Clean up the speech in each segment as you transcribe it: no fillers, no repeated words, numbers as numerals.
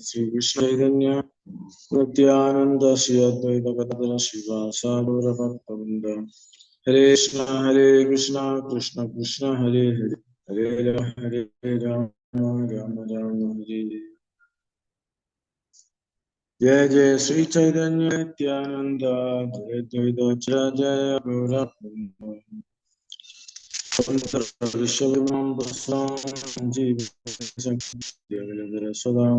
ശ്രീ കൃഷ്ണ ചൈതന്യ നിത്യാനന്ദ ശ്രീ അദ്വൈത ഗദാധര ശിവാസാദൂരഭക്തവൃന്ദ. ഹരേ കൃഷ്ണ കൃഷ്ണ കൃഷ്ണ ഹരേ ഹരേ ഹരേ രാമ രാമ രാമ ഹരേ. ജയ ജയ ശ്രീ ചൈതന്യ നിത്യാനന്ദ ജയ ദ്വൈത ജയ സദാം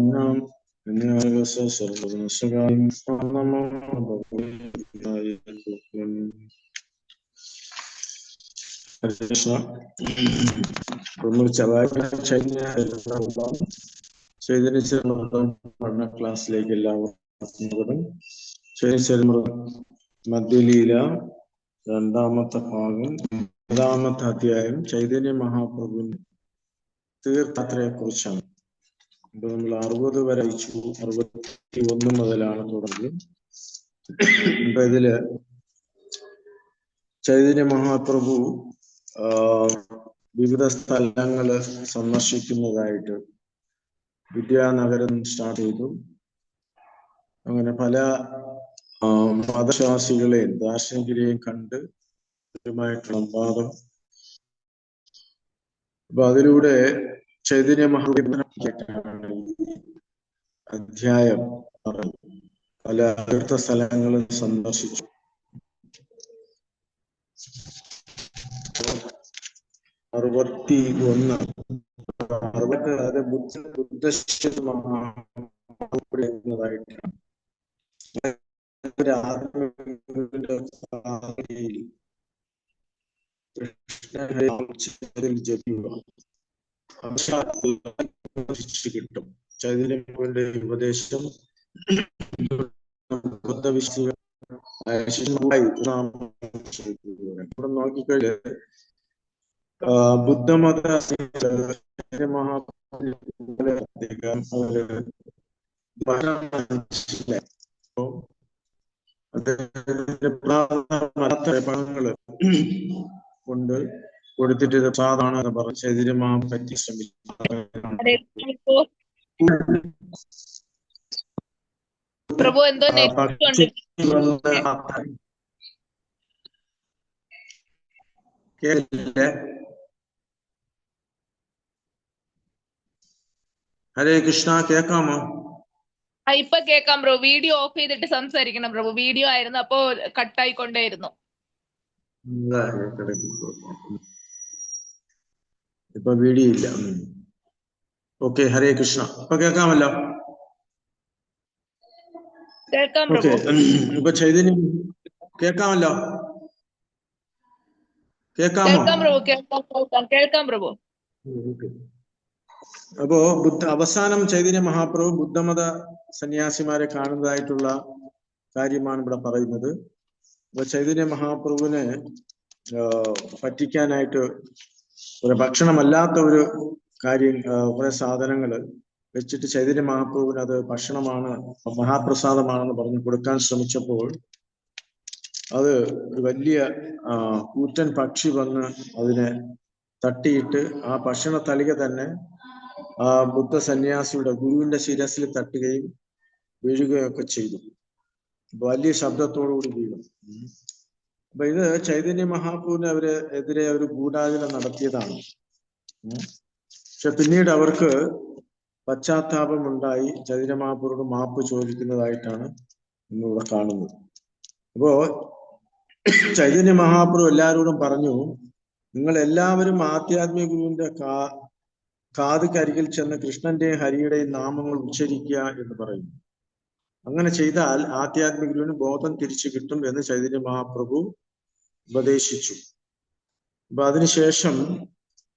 പഠന ക്ലാസ്സിലേക്ക് എല്ലാവർക്കും മധ്യലീല രണ്ടാമത്തെ ഭാഗം 7ാമത്തെ അധ്യായം ചൈതന്യ മഹാപ്രഭുവിന്റെ തീർത്ഥയാത്രയെ കുറിച്ചാണ്. ഇപ്പൊ നമ്മൾ 60 വരെ അയച്ചു, 61 മുതലാണ് തുടങ്ങുന്നത്. ഇപ്പൊ ഇതില് ചൈതന്യ മഹാപ്രഭു വിവിധ സ്ഥലങ്ങള് സന്ദർശിക്കുന്നതായിട്ട് വിദ്യാനഗരം സ്റ്റാർട്ട് ചെയ്തു. അങ്ങനെ പല മതവിശ്വാസികളെയും ദാർശനികരെയും കണ്ട് ായിട്ടുള്ള വാദം. അപ്പൊ അതിലൂടെ ചൈതന്യ മഹാപ്രഭു അധ്യായം പല തീർത്ഥ സ്ഥലങ്ങളും സന്ദർശിച്ചു. 61 അത് ബുദ്ധമായിട്ടാണ് കിട്ടും. ചൈതന്യന്റെ ഉപദേശം ബുദ്ധവിശ്വാസികൾ ഇവിടെ നോക്കിക്കഴിഞ്ഞാൽ ബുദ്ധമത പണങ്ങള് കൊണ്ട് കൊടുത്തിട്ട് സാധാരണ പറഞ്ഞ ചൈതന്യമാ പറ്റി ഹരേ കൃഷ്ണ കേക്കാമോ? ഇപ്പൊ കേക്കാം ബ്രോ. വീഡിയോ ഓഫ് ചെയ്തിട്ട് സംസാരിക്കണം പ്രഭു. വീഡിയോ ആയിരുന്നു, അപ്പോ കട്ടായിക്കൊണ്ടേയിരുന്നു. ഇപ്പൊ വീഡിയോ ഇല്ല. ഓക്കെ, ഹരേ കൃഷ്ണ. ഇപ്പൊ കേക്കാമല്ലോ? ഓക്കെ, ഇപ്പൊ ചൈതന്യം കേക്കാമല്ലോ? കേക്കാമോ? കേൾക്കാം പ്രഭു. അപ്പോ അവസാനം ചൈതന്യ മഹാപ്രഭു ബുദ്ധമത സന്യാസിമാരെ കാണുന്നതായിട്ടുള്ള കാര്യമാണ് ഇവിടെ പറയുന്നത്. അപ്പൊ ചൈതന്യ മഹാപ്രഭുവിനെ പറ്റിക്കാനായിട്ട് ഒരു ഭക്ഷണമല്ലാത്ത ഒരു കാര്യം, കുറെ സാധനങ്ങള് വെച്ചിട്ട് ചൈതന്യ മഹാപ്രഭുവിന് അത് ഭക്ഷണമാണ്, മഹാപ്രസാദമാണെന്ന് പറഞ്ഞു കൊടുക്കാൻ ശ്രമിച്ചപ്പോൾ അത് ഒരു വലിയ കൂറ്റൻ പക്ഷി വന്ന് അതിനെ തട്ടിയിട്ട് ആ ഭക്ഷണ തളിക തന്നെ ആ ബുദ്ധ സന്യാസിയുടെ ഗുരുവിന്റെ ശിരസിൽ തട്ടുകയും വീഴുകയൊക്കെ ചെയ്തു. വലിയ ശബ്ദത്തോടുകൂടി വീഴും. അപ്പൊ ഇത് ചൈതന്യ മഹാപ്രഭുവിന് എതിരെ ഒരു ഗൂഢാചരണം നടത്തിയതാണ്. പക്ഷെ പിന്നീട് അവർക്ക് പശ്ചാത്താപമുണ്ടായി ചൈതന്യ മഹാപ്രഭുവിനോട് മാപ്പ് ചോദിക്കുന്നതായിട്ടാണ് ഇന്നിവിടെ കാണുന്നത്. അപ്പോ ചൈതന്യ മഹാപ്രഭു എല്ലാവരോടും പറഞ്ഞു, നിങ്ങൾ എല്ലാവരും ആധ്യാത്മിക ഗുരുവിന്റെ കാതുകരികിൽ ചെന്ന് കൃഷ്ണന്റെയും ഹരിയുടെയും നാമങ്ങൾ ഉച്ചരിക്കുക എന്ന് പറയുന്നു. അങ്ങനെ ചെയ്താൽ ആധ്യാത്മിക ഗുരുവിന് ബോധം തിരിച്ചു കിട്ടും എന്ന് ചൈതന്യ മഹാപ്രഭു ഉപദേശിച്ചു. അപ്പൊ അതിനുശേഷം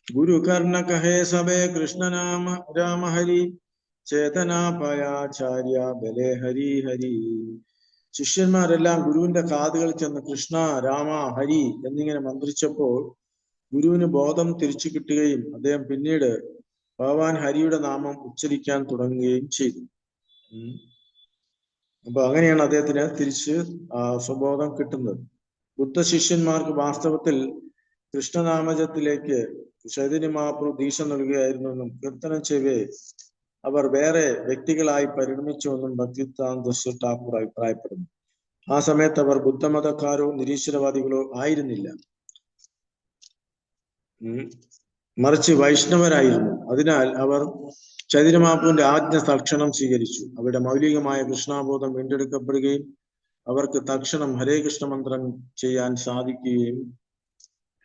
ഗുരു കർണ കഹേ സഭേ കൃഷ്ണനാമ രാമ ഹരി ചേതനാപയാചാര്യ ബലേ ഹരി ഹരി. ശിഷ്യന്മാരെല്ലാം ഗുരുവിന്റെ കാതുകൾ ചെന്ന് കൃഷ്ണ രാമ ഹരി എന്നിങ്ങനെ മന്ത്രിച്ചപ്പോൾ ഗുരുവിന് ബോധം തിരിച്ചു കിട്ടുകയും അദ്ദേഹം പിന്നീട് ഭഗവാൻ ഹരിയുടെ നാമം ഉച്ചരിക്കാൻ തുടങ്ങുകയും ചെയ്തു. അപ്പൊ അങ്ങനെയാണ് അദ്ദേഹത്തിന് തിരിച്ച് സ്വബോധം കിട്ടുന്നത്. ബുദ്ധശിഷ്യന്മാർക്ക് വാസ്തവത്തിൽ കൃഷ്ണനാമജത്തിലേക്ക് ചൈതന്യ മഹാപ്രഭു ദീക്ഷ നൽകുകയായിരുന്നെന്നും കീർത്തനം ചെയ്യവേ അവർ വേറെ വ്യക്തികളായി പരിണമിച്ചുവെന്നും ഭക്തിവേദാന്ത ഠാക്കൂർ അഭിപ്രായപ്പെടുന്നു. ആ സമയത്ത് അവർ ബുദ്ധമതക്കാരോ നിരീശ്വരവാദികളോ ആയിരുന്നില്ല, മറിച്ച് വൈഷ്ണവരായിരുന്നു. അതിനാൽ അവർ ചൈതന്യ മഹാപ്രഭുവിന്റെ ആജ്ഞ തൽക്ഷണം സ്വീകരിച്ചു. അവരുടെ മൗലികമായ കൃഷ്ണാബോധം വീണ്ടെടുക്കപ്പെടുകയും അവർക്ക് തൽക്ഷണം ഹരേ കൃഷ്ണ മന്ത്രം ചെയ്യാൻ സാധിക്കുകയും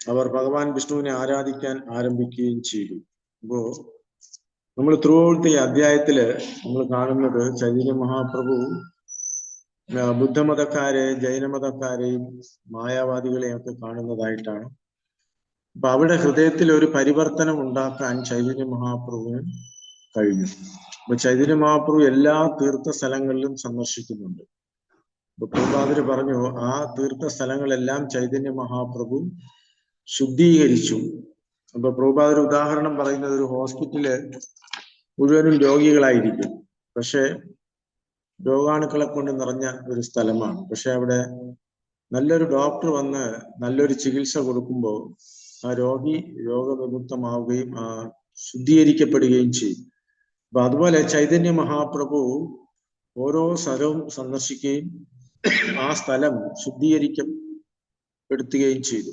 അവർ ഭഗവാൻ വിഷ്ണുവിനെ ആരാധിക്കാൻ ആരംഭിക്കുകയും ചെയ്തു. അപ്പോ നമ്മൾ ത്രൂ ഔട്ട് ഈ അധ്യായത്തില് നമ്മൾ കാണുന്നത് ചൈതന്യ മഹാപ്രഭു ബുദ്ധമതക്കാരെ, ജൈനമതക്കാരെയും മായാവാദികളെയും ഒക്കെ കാണുന്നതായിട്ടാണ്. അപ്പൊ അവിടെ ഹൃദയത്തിൽ ഒരു പരിവർത്തനം ഉണ്ടാക്കാൻ ചൈതന്യ മഹാപ്രഭുവിന് കഴിഞ്ഞു. അപ്പൊ ചൈതന്യ മഹാപ്രഭു എല്ലാ തീർത്ഥ സ്ഥലങ്ങളിലും സന്ദർശിക്കുന്നുണ്ട്. അപ്പൊ പ്രഭുപാദര് പറഞ്ഞു, ആ തീർത്ഥ സ്ഥലങ്ങളെല്ലാം ചൈതന്യ മഹാപ്രഭു ശുദ്ധീകരിച്ചു. അപ്പൊ പ്രഭുപാദര് ഉദാഹരണം പറയുന്നത്, ഒരു ഹോസ്പിറ്റല് മുഴുവനും രോഗികളായിരിക്കും, പക്ഷെ രോഗാണുക്കളെ കൊണ്ട് നിറഞ്ഞ ഒരു സ്ഥലമാണ്. പക്ഷെ അവിടെ നല്ലൊരു ഡോക്ടർ വന്ന് നല്ലൊരു ചികിത്സ കൊടുക്കുമ്പോൾ ആ രോഗി രോഗവിമുക്തമാവുകയും ശുദ്ധീകരിക്കപ്പെടുകയും ചെയ്യും. അപ്പൊ അതുപോലെ ചൈതന്യ മഹാപ്രഭു ഓരോ സ്ഥലവും സന്ദർശിക്കുകയും ആ സ്ഥലം ശുദ്ധീകരിക്കപ്പെടുത്തുകയും ചെയ്തു.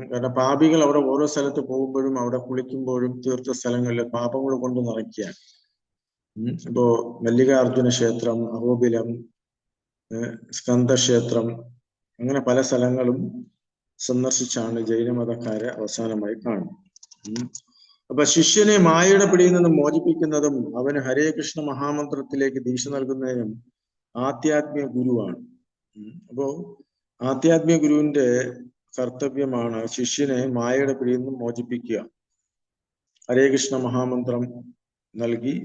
കാരണം പാപികൾ അവിടെ ഓരോ സ്ഥലത്ത് പോകുമ്പോഴും അവിടെ കുളിക്കുമ്പോഴും തീർത്ഥ സ്ഥലങ്ങളിലെ പാപങ്ങൾ കൊണ്ട് നിറയ്ക്കുകയാണ്. ഇപ്പോ മല്ലികാർജുന ക്ഷേത്രം, അഹോബിലം, സ്കന്ദക്ഷേത്രം, അങ്ങനെ പല സ്ഥലങ്ങളും സന്ദർശിച്ചാണ് ജൈനമതക്കാരെ അവസാനമായി കാണുന്നത്. അപ്പൊ ശിഷ്യനെ മായയുടെ പിടിയിൽ നിന്ന് മോചിപ്പിക്കുന്നതും അവന് ഹരേ കൃഷ്ണ മഹാമന്ത്രത്തിലേക്ക് ദീക്ഷ നൽകുന്നതിനും ആധ്യാത്മിക ഗുരുവാണ്. അപ്പോ ആധ്യാത്മിക ഗുരുവിന്റെ കർത്തവ്യമാണ് ശിഷ്യനെ മായയുടെ പിടിയിൽ നിന്ന് മോചിപ്പിക്കുക, ഹരേ കൃഷ്ണ മഹാമന്ത്രം നൽകി,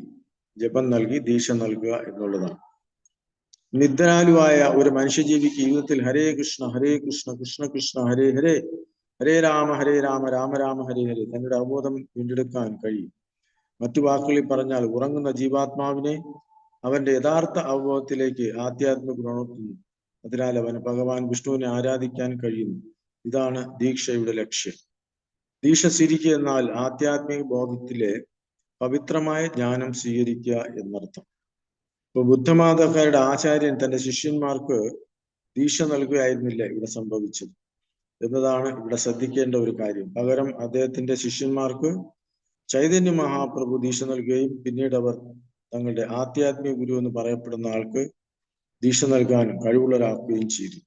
ജപം നൽകി ദീക്ഷ നൽകുക എന്നുള്ളതാണ്. നിദ്രാലുവായ ഒരു മനുഷ്യജീവിക്ക് ജീവിതത്തിൽ ഹരേ കൃഷ്ണ കൃഷ്ണ കൃഷ്ണ ഹരേ ഹരേ, ഹരേ രാമ രാമ രാമ ഹരേ ഹരേ തങ്ങളുടെ അവബോധം വീണ്ടെടുക്കാൻ കഴിയും. മറ്റു വാക്കുകളിൽ പറഞ്ഞാൽ, ഉറങ്ങുന്ന ജീവാത്മാവിനെ അവന്റെ യഥാർത്ഥ അവബോധത്തിലേക്ക് ആധ്യാത്മിക ഉണർത്തുന്നു. അതിനാൽ അവന് ഭഗവാൻ വിഷ്ണുവിനെ ആരാധിക്കാൻ കഴിയുന്നു. ഇതാണ് ദീക്ഷയുടെ ലക്ഷ്യം. ദീക്ഷ സ്വീകരിക്കുക എന്നാൽ ആധ്യാത്മിക ബോധത്തിലെ പവിത്രമായ ജ്ഞാനം സ്വീകരിക്കുക എന്നർത്ഥം. ഇപ്പൊ ബുദ്ധമതക്കാരുടെ ആചാര്യൻ തന്റെ ശിഷ്യന്മാർക്ക് ദീക്ഷ നൽകുകയായിരുന്നില്ല ഇവിടെ സംഭവിച്ചത് എന്നതാണ് ഇവിടെ ശ്രദ്ധിക്കേണ്ട ഒരു കാര്യം. പകരം അദ്ദേഹത്തിന്റെ ശിഷ്യന്മാർക്ക് ചൈതന്യ മഹാപ്രഭു ദീക്ഷ നൽകുകയും പിന്നീട് അവർ തങ്ങളുടെ ആധ്യാത്മിക ഗുരു എന്ന് പറയപ്പെടുന്ന ആൾക്ക് ദീക്ഷ നൽകാൻ കഴിവുള്ളവരാക്കുകയും ചെയ്തു.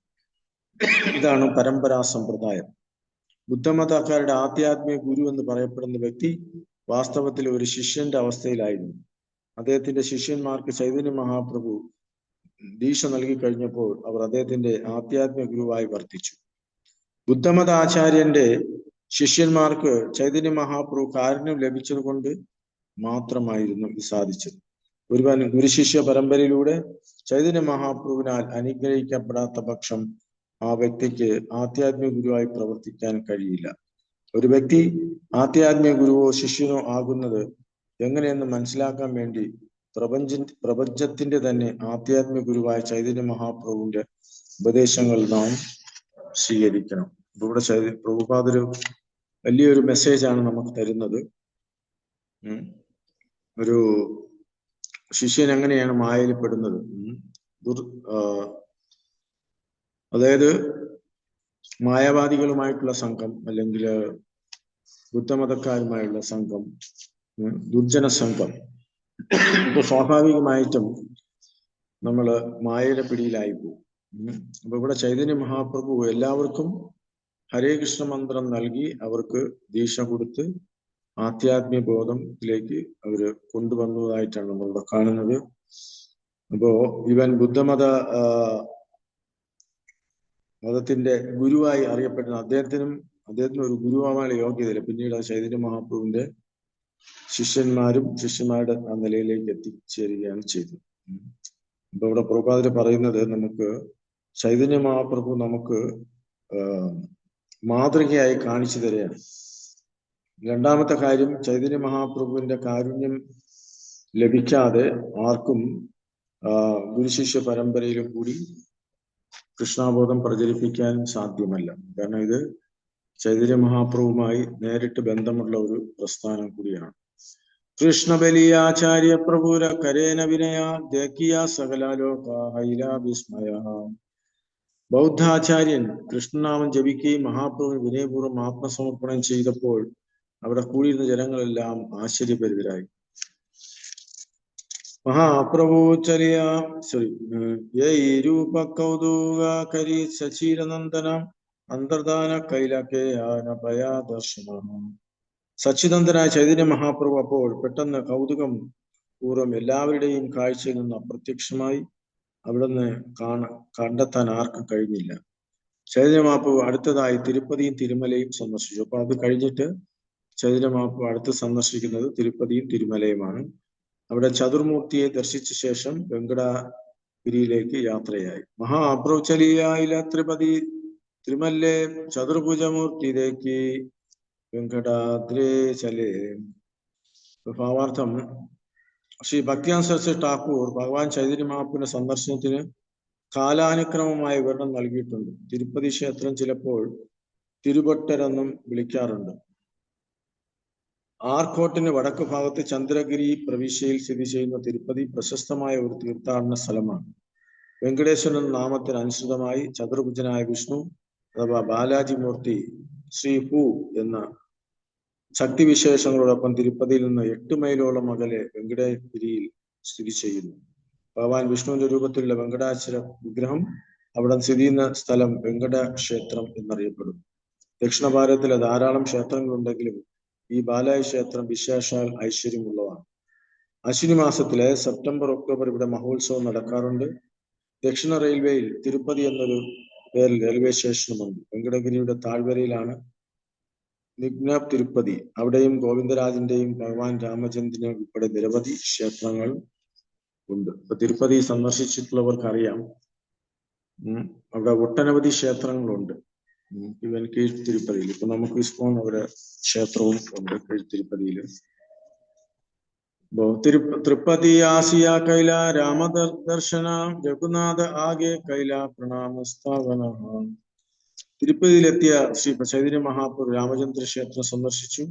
ഇതാണ് പരമ്പരാ സമ്പ്രദായം. ബുദ്ധമതക്കാരുടെ ആധ്യാത്മിക ഗുരു എന്ന് പറയപ്പെടുന്ന വ്യക്തി വാസ്തവത്തിൽ ഒരു ശിഷ്യന്റെ അവസ്ഥയിലായിരുന്നു. അദ്ദേഹത്തിന്റെ ശിഷ്യന്മാർക്ക് ചൈതന്യ മഹാപ്രഭു ദീക്ഷ നൽകി കഴിഞ്ഞപ്പോൾ അവർ അദ്ദേഹത്തിന്റെ ആധ്യാത്മിക ഗുരുവായി വർത്തിച്ചു. ബുദ്ധമത ആചാര്യന്റെ ശിഷ്യന്മാർക്ക് ചൈതന്യ മഹാപ്രഭു കാരുണ്യം ലഭിച്ചത് കൊണ്ട് മാത്രമായിരുന്നു ഇത് സാധിച്ചത്. ഒരുവൻ ഗുരുശിഷ്യ പരമ്പരയിലൂടെ ചൈതന്യ മഹാപ്രഭുവിനാൽ അനുഗ്രഹിക്കപ്പെടാത്ത പക്ഷം ആ വ്യക്തിക്ക് ആധ്യാത്മിക ഗുരുവായി പ്രവർത്തിക്കാൻ കഴിയില്ല. ഒരു വ്യക്തി ആധ്യാത്മിക ഗുരുവോ ശിഷ്യനോ ആകുന്നത് എങ്ങനെയെന്ന് മനസ്സിലാക്കാൻ വേണ്ടി പ്രപഞ്ചത്തിന്റെ തന്നെ ആധ്യാത്മിക ഗുരുവായ ചൈതന്യ മഹാപ്രഭുവിന്റെ ഉപദേശങ്ങൾ നാം സ്വീകരിക്കണം. ഇവിടെ പ്രഭുപാദര് വലിയൊരു മെസ്സേജാണ് നമുക്ക് തരുന്നത്. ഒരു ശിഷ്യൻ എങ്ങനെയാണ് മായയിൽപ്പെടുന്നത്, അതായത് മായാവാദികളുമായിട്ടുള്ള സംഘം അല്ലെങ്കിൽ ബുദ്ധമതക്കാരുമായുള്ള സംഘം, ദുർജന സംഘം, ഇപ്പൊ സ്വാഭാവികമായിട്ടും നമ്മള് മായയുടെ പിടിയിലായി പോകും. അപ്പൊ ഇവിടെ ചൈതന്യ മഹാപ്രഭു എല്ലാവർക്കും ഹരേ കൃഷ്ണ മന്ത്രം നൽകി അവർക്ക് ദീക്ഷ കൊടുത്ത് ആധ്യാത്മിക ബോധത്തിലേക്ക് അവര് കൊണ്ടുവന്നതായിട്ടാണ് നമ്മളിവിടെ കാണുന്നത്. അപ്പോ ഇവൻ മതത്തിന്റെ ഗുരുവായി അറിയപ്പെടുന്ന അദ്ദേഹത്തിന് ഒരു ഗുരുവാകാനുള്ള യോഗ്യതയില്ല. പിന്നീട് ചൈതന്യ മഹാപ്രഭുവിന്റെ ശിഷ്യന്മാരുടെ ആ നിലയിലേക്ക് എത്തിച്ചേരുകയാണ് ചെയ്തത്. അപ്പൊ ഇവിടെ പ്രഭുപാദര് പറയുന്നത്, നമുക്ക് ചൈതന്യ മഹാപ്രഭു നമുക്ക് മാതൃകയായി കാണിച്ചു തരികയാണ്. രണ്ടാമത്തെ കാര്യം, ചൈതന്യ മഹാപ്രഭുവിന്റെ കാരുണ്യം ലഭിക്കാതെ ആർക്കും ഗുരുശിഷ്യ പരമ്പരയിലും കൂടി കൃഷ്ണാബോധം പ്രചരിപ്പിക്കാനും സാധ്യമല്ല. കാരണം ഇത് ചൈതന്യ മഹാപ്രഭുവുമായി നേരിട്ട് ബന്ധമുള്ള ഒരു പ്രസ്ഥാനം കൂടിയാണ്. കൃഷ്ണബലിയാചാര്യ പ്രഭുര കരേന വിനയ ദേക്കിയ സകലാലോക ഹൈല വിസ്മയ. ബൗദ്ധാചാര്യൻ കൃഷ്ണനാമം ജപിക്കുകയും മഹാപ്രഭുവിന് വിനയപൂർവ്വം ആത്മസമർപ്പണം ചെയ്തപ്പോൾ അവിടെ കൂടിയിരുന്ന ജനങ്ങളെല്ലാം ആശ്ചര്യപരിതരായി. മഹാപ്രഭു ചലിയ രൂപ കൗതുക കരി സചീരനന്ദന അന്തർദാന കൈലകേയാന ഭയാദർശന. സച്ചിദന്തനായ ചൈതന്യ മഹാപ്രഭു അപ്പോൾ പെട്ടെന്ന് കൗതുകം പൂർവ്വം എല്ലാവരുടെയും കാഴ്ചയിൽ നിന്ന് അപ്രത്യക്ഷമായി. അവിടുന്ന് കണ്ടെത്താൻ ആർക്കും കഴിഞ്ഞില്ല. ചൈതന്യ മഹാപ്രഭു അടുത്തതായി തിരുപ്പതിയും തിരുമലയും സന്ദർശിച്ചു. അപ്പൊ അത് കഴിഞ്ഞിട്ട് ചൈതന്യ മഹാപ്രഭു അടുത്ത് സന്ദർശിക്കുന്നത് തിരുപ്പതിയും തിരുമലയുമാണ്. അവിടെ ചതുർമൂർത്തിയെ ദർശിച്ച ശേഷം വെങ്കടഗിരിയിലേക്ക് യാത്രയായി. മഹാപ്രഭു ചലിയായില്ല ത്രിപതി തിരുമല്ലേ ചതുർഭുജമൂർത്തിയിലേക്ക് വെങ്കടാദ്രേ ചലേ. ഭാവാർത്ഥം, ശ്രീ ഭക്തിയാനന്ദ സരസ്വതി ഠാക്കൂർ ഭഗവാൻ ചൈതന്യ മഹാപ്രഭുവിന്റെ സന്ദർശനത്തിന് കാലാനുക്രമമായ വിവരണം നൽകിയിട്ടുണ്ട്. തിരുപ്പതി ക്ഷേത്രം ചിലപ്പോൾ തിരുവട്ടരെന്നും വിളിക്കാറുണ്ട്. ആർക്കോട്ടിന് വടക്ക് ഭാഗത്ത് ചന്ദ്രഗിരി പ്രവിശ്യയിൽ സ്ഥിതി ചെയ്യുന്ന തിരുപ്പതി പ്രശസ്തമായ ഒരു തീർത്ഥാടന സ്ഥലമാണ്. വെങ്കടേശ്വരൻ എന്ന നാമത്തിന് അനുസൃതമായി ചതുർഭുജനായ വിഷ്ണു അഥവാ ബാലാജി മൂർത്തി ശ്രീ ഹു എന്ന ശക്തിവിശേഷങ്ങളോടൊപ്പം തിരുപ്പതിയിൽ നിന്ന് 8 മൈലോളം അകലെ വെങ്കടഗിരിയിൽ സ്ഥിതി ചെയ്യുന്നു. ഭഗവാൻ വിഷ്ണുവിന്റെ രൂപത്തിലുള്ള വെങ്കടാചല വിഗ്രഹം അവിടെ സ്ഥിതി ചെയ്യുന്ന സ്ഥലം വെങ്കട ക്ഷേത്രം എന്നറിയപ്പെടുന്നു. ദക്ഷിണ ഭാരതത്തിലെ ധാരാളം ക്ഷേത്രങ്ങളുണ്ടെങ്കിലും ഈ ബാലാജി ക്ഷേത്രം വിശേഷാൽ ഐശ്വര്യമുള്ളതാണ്. അശ്വിനി മാസത്തിലെ സെപ്റ്റംബർ ഒക്ടോബർ ഇവിടെ മഹോത്സവം നടക്കാറുണ്ട്. ദക്ഷിണ റെയിൽവേയിൽ തിരുപ്പതി എന്നൊരു പേരിൽ റെയിൽവേ സ്റ്റേഷനുമുണ്ട്. വെങ്കടഗിരിയുടെ താഴ്വരയിലാണ് നിഗ്ന തിരുപ്പതി. അവിടെയും ഗോവിന്ദരാജന്റെയും ഭഗവാൻ രാമചന്ദ്രനെയും ഉൾപ്പെടെ നിരവധി ക്ഷേത്രങ്ങൾ ഉണ്ട്. ഇപ്പൊ തിരുപ്പതി സന്ദർശിച്ചിട്ടുള്ളവർക്ക് അറിയാം, അവിടെ ഒട്ടനവധി ക്ഷേത്രങ്ങളുണ്ട്. ഇവൻ കീഴ് തിരുപ്പതിയിൽ ഇപ്പൊ നമുക്ക് ഇസ്കോൺ അവിടെ ക്ഷേത്രവും ഉണ്ട് കീഴ് തിരുപ്പതിയില്. തൃപ്പതി ആസിയ കൈല രാമദർശന രഘുനാഥ ആകെ കൈല പ്രണാമസ്ഥാപന. തിരുപ്പതിയിലെത്തിയ ശ്രീ ചൈതന്യ മഹാപ്രഭു രാമചന്ദ്ര ക്ഷേത്രം സന്ദർശിച്ചു.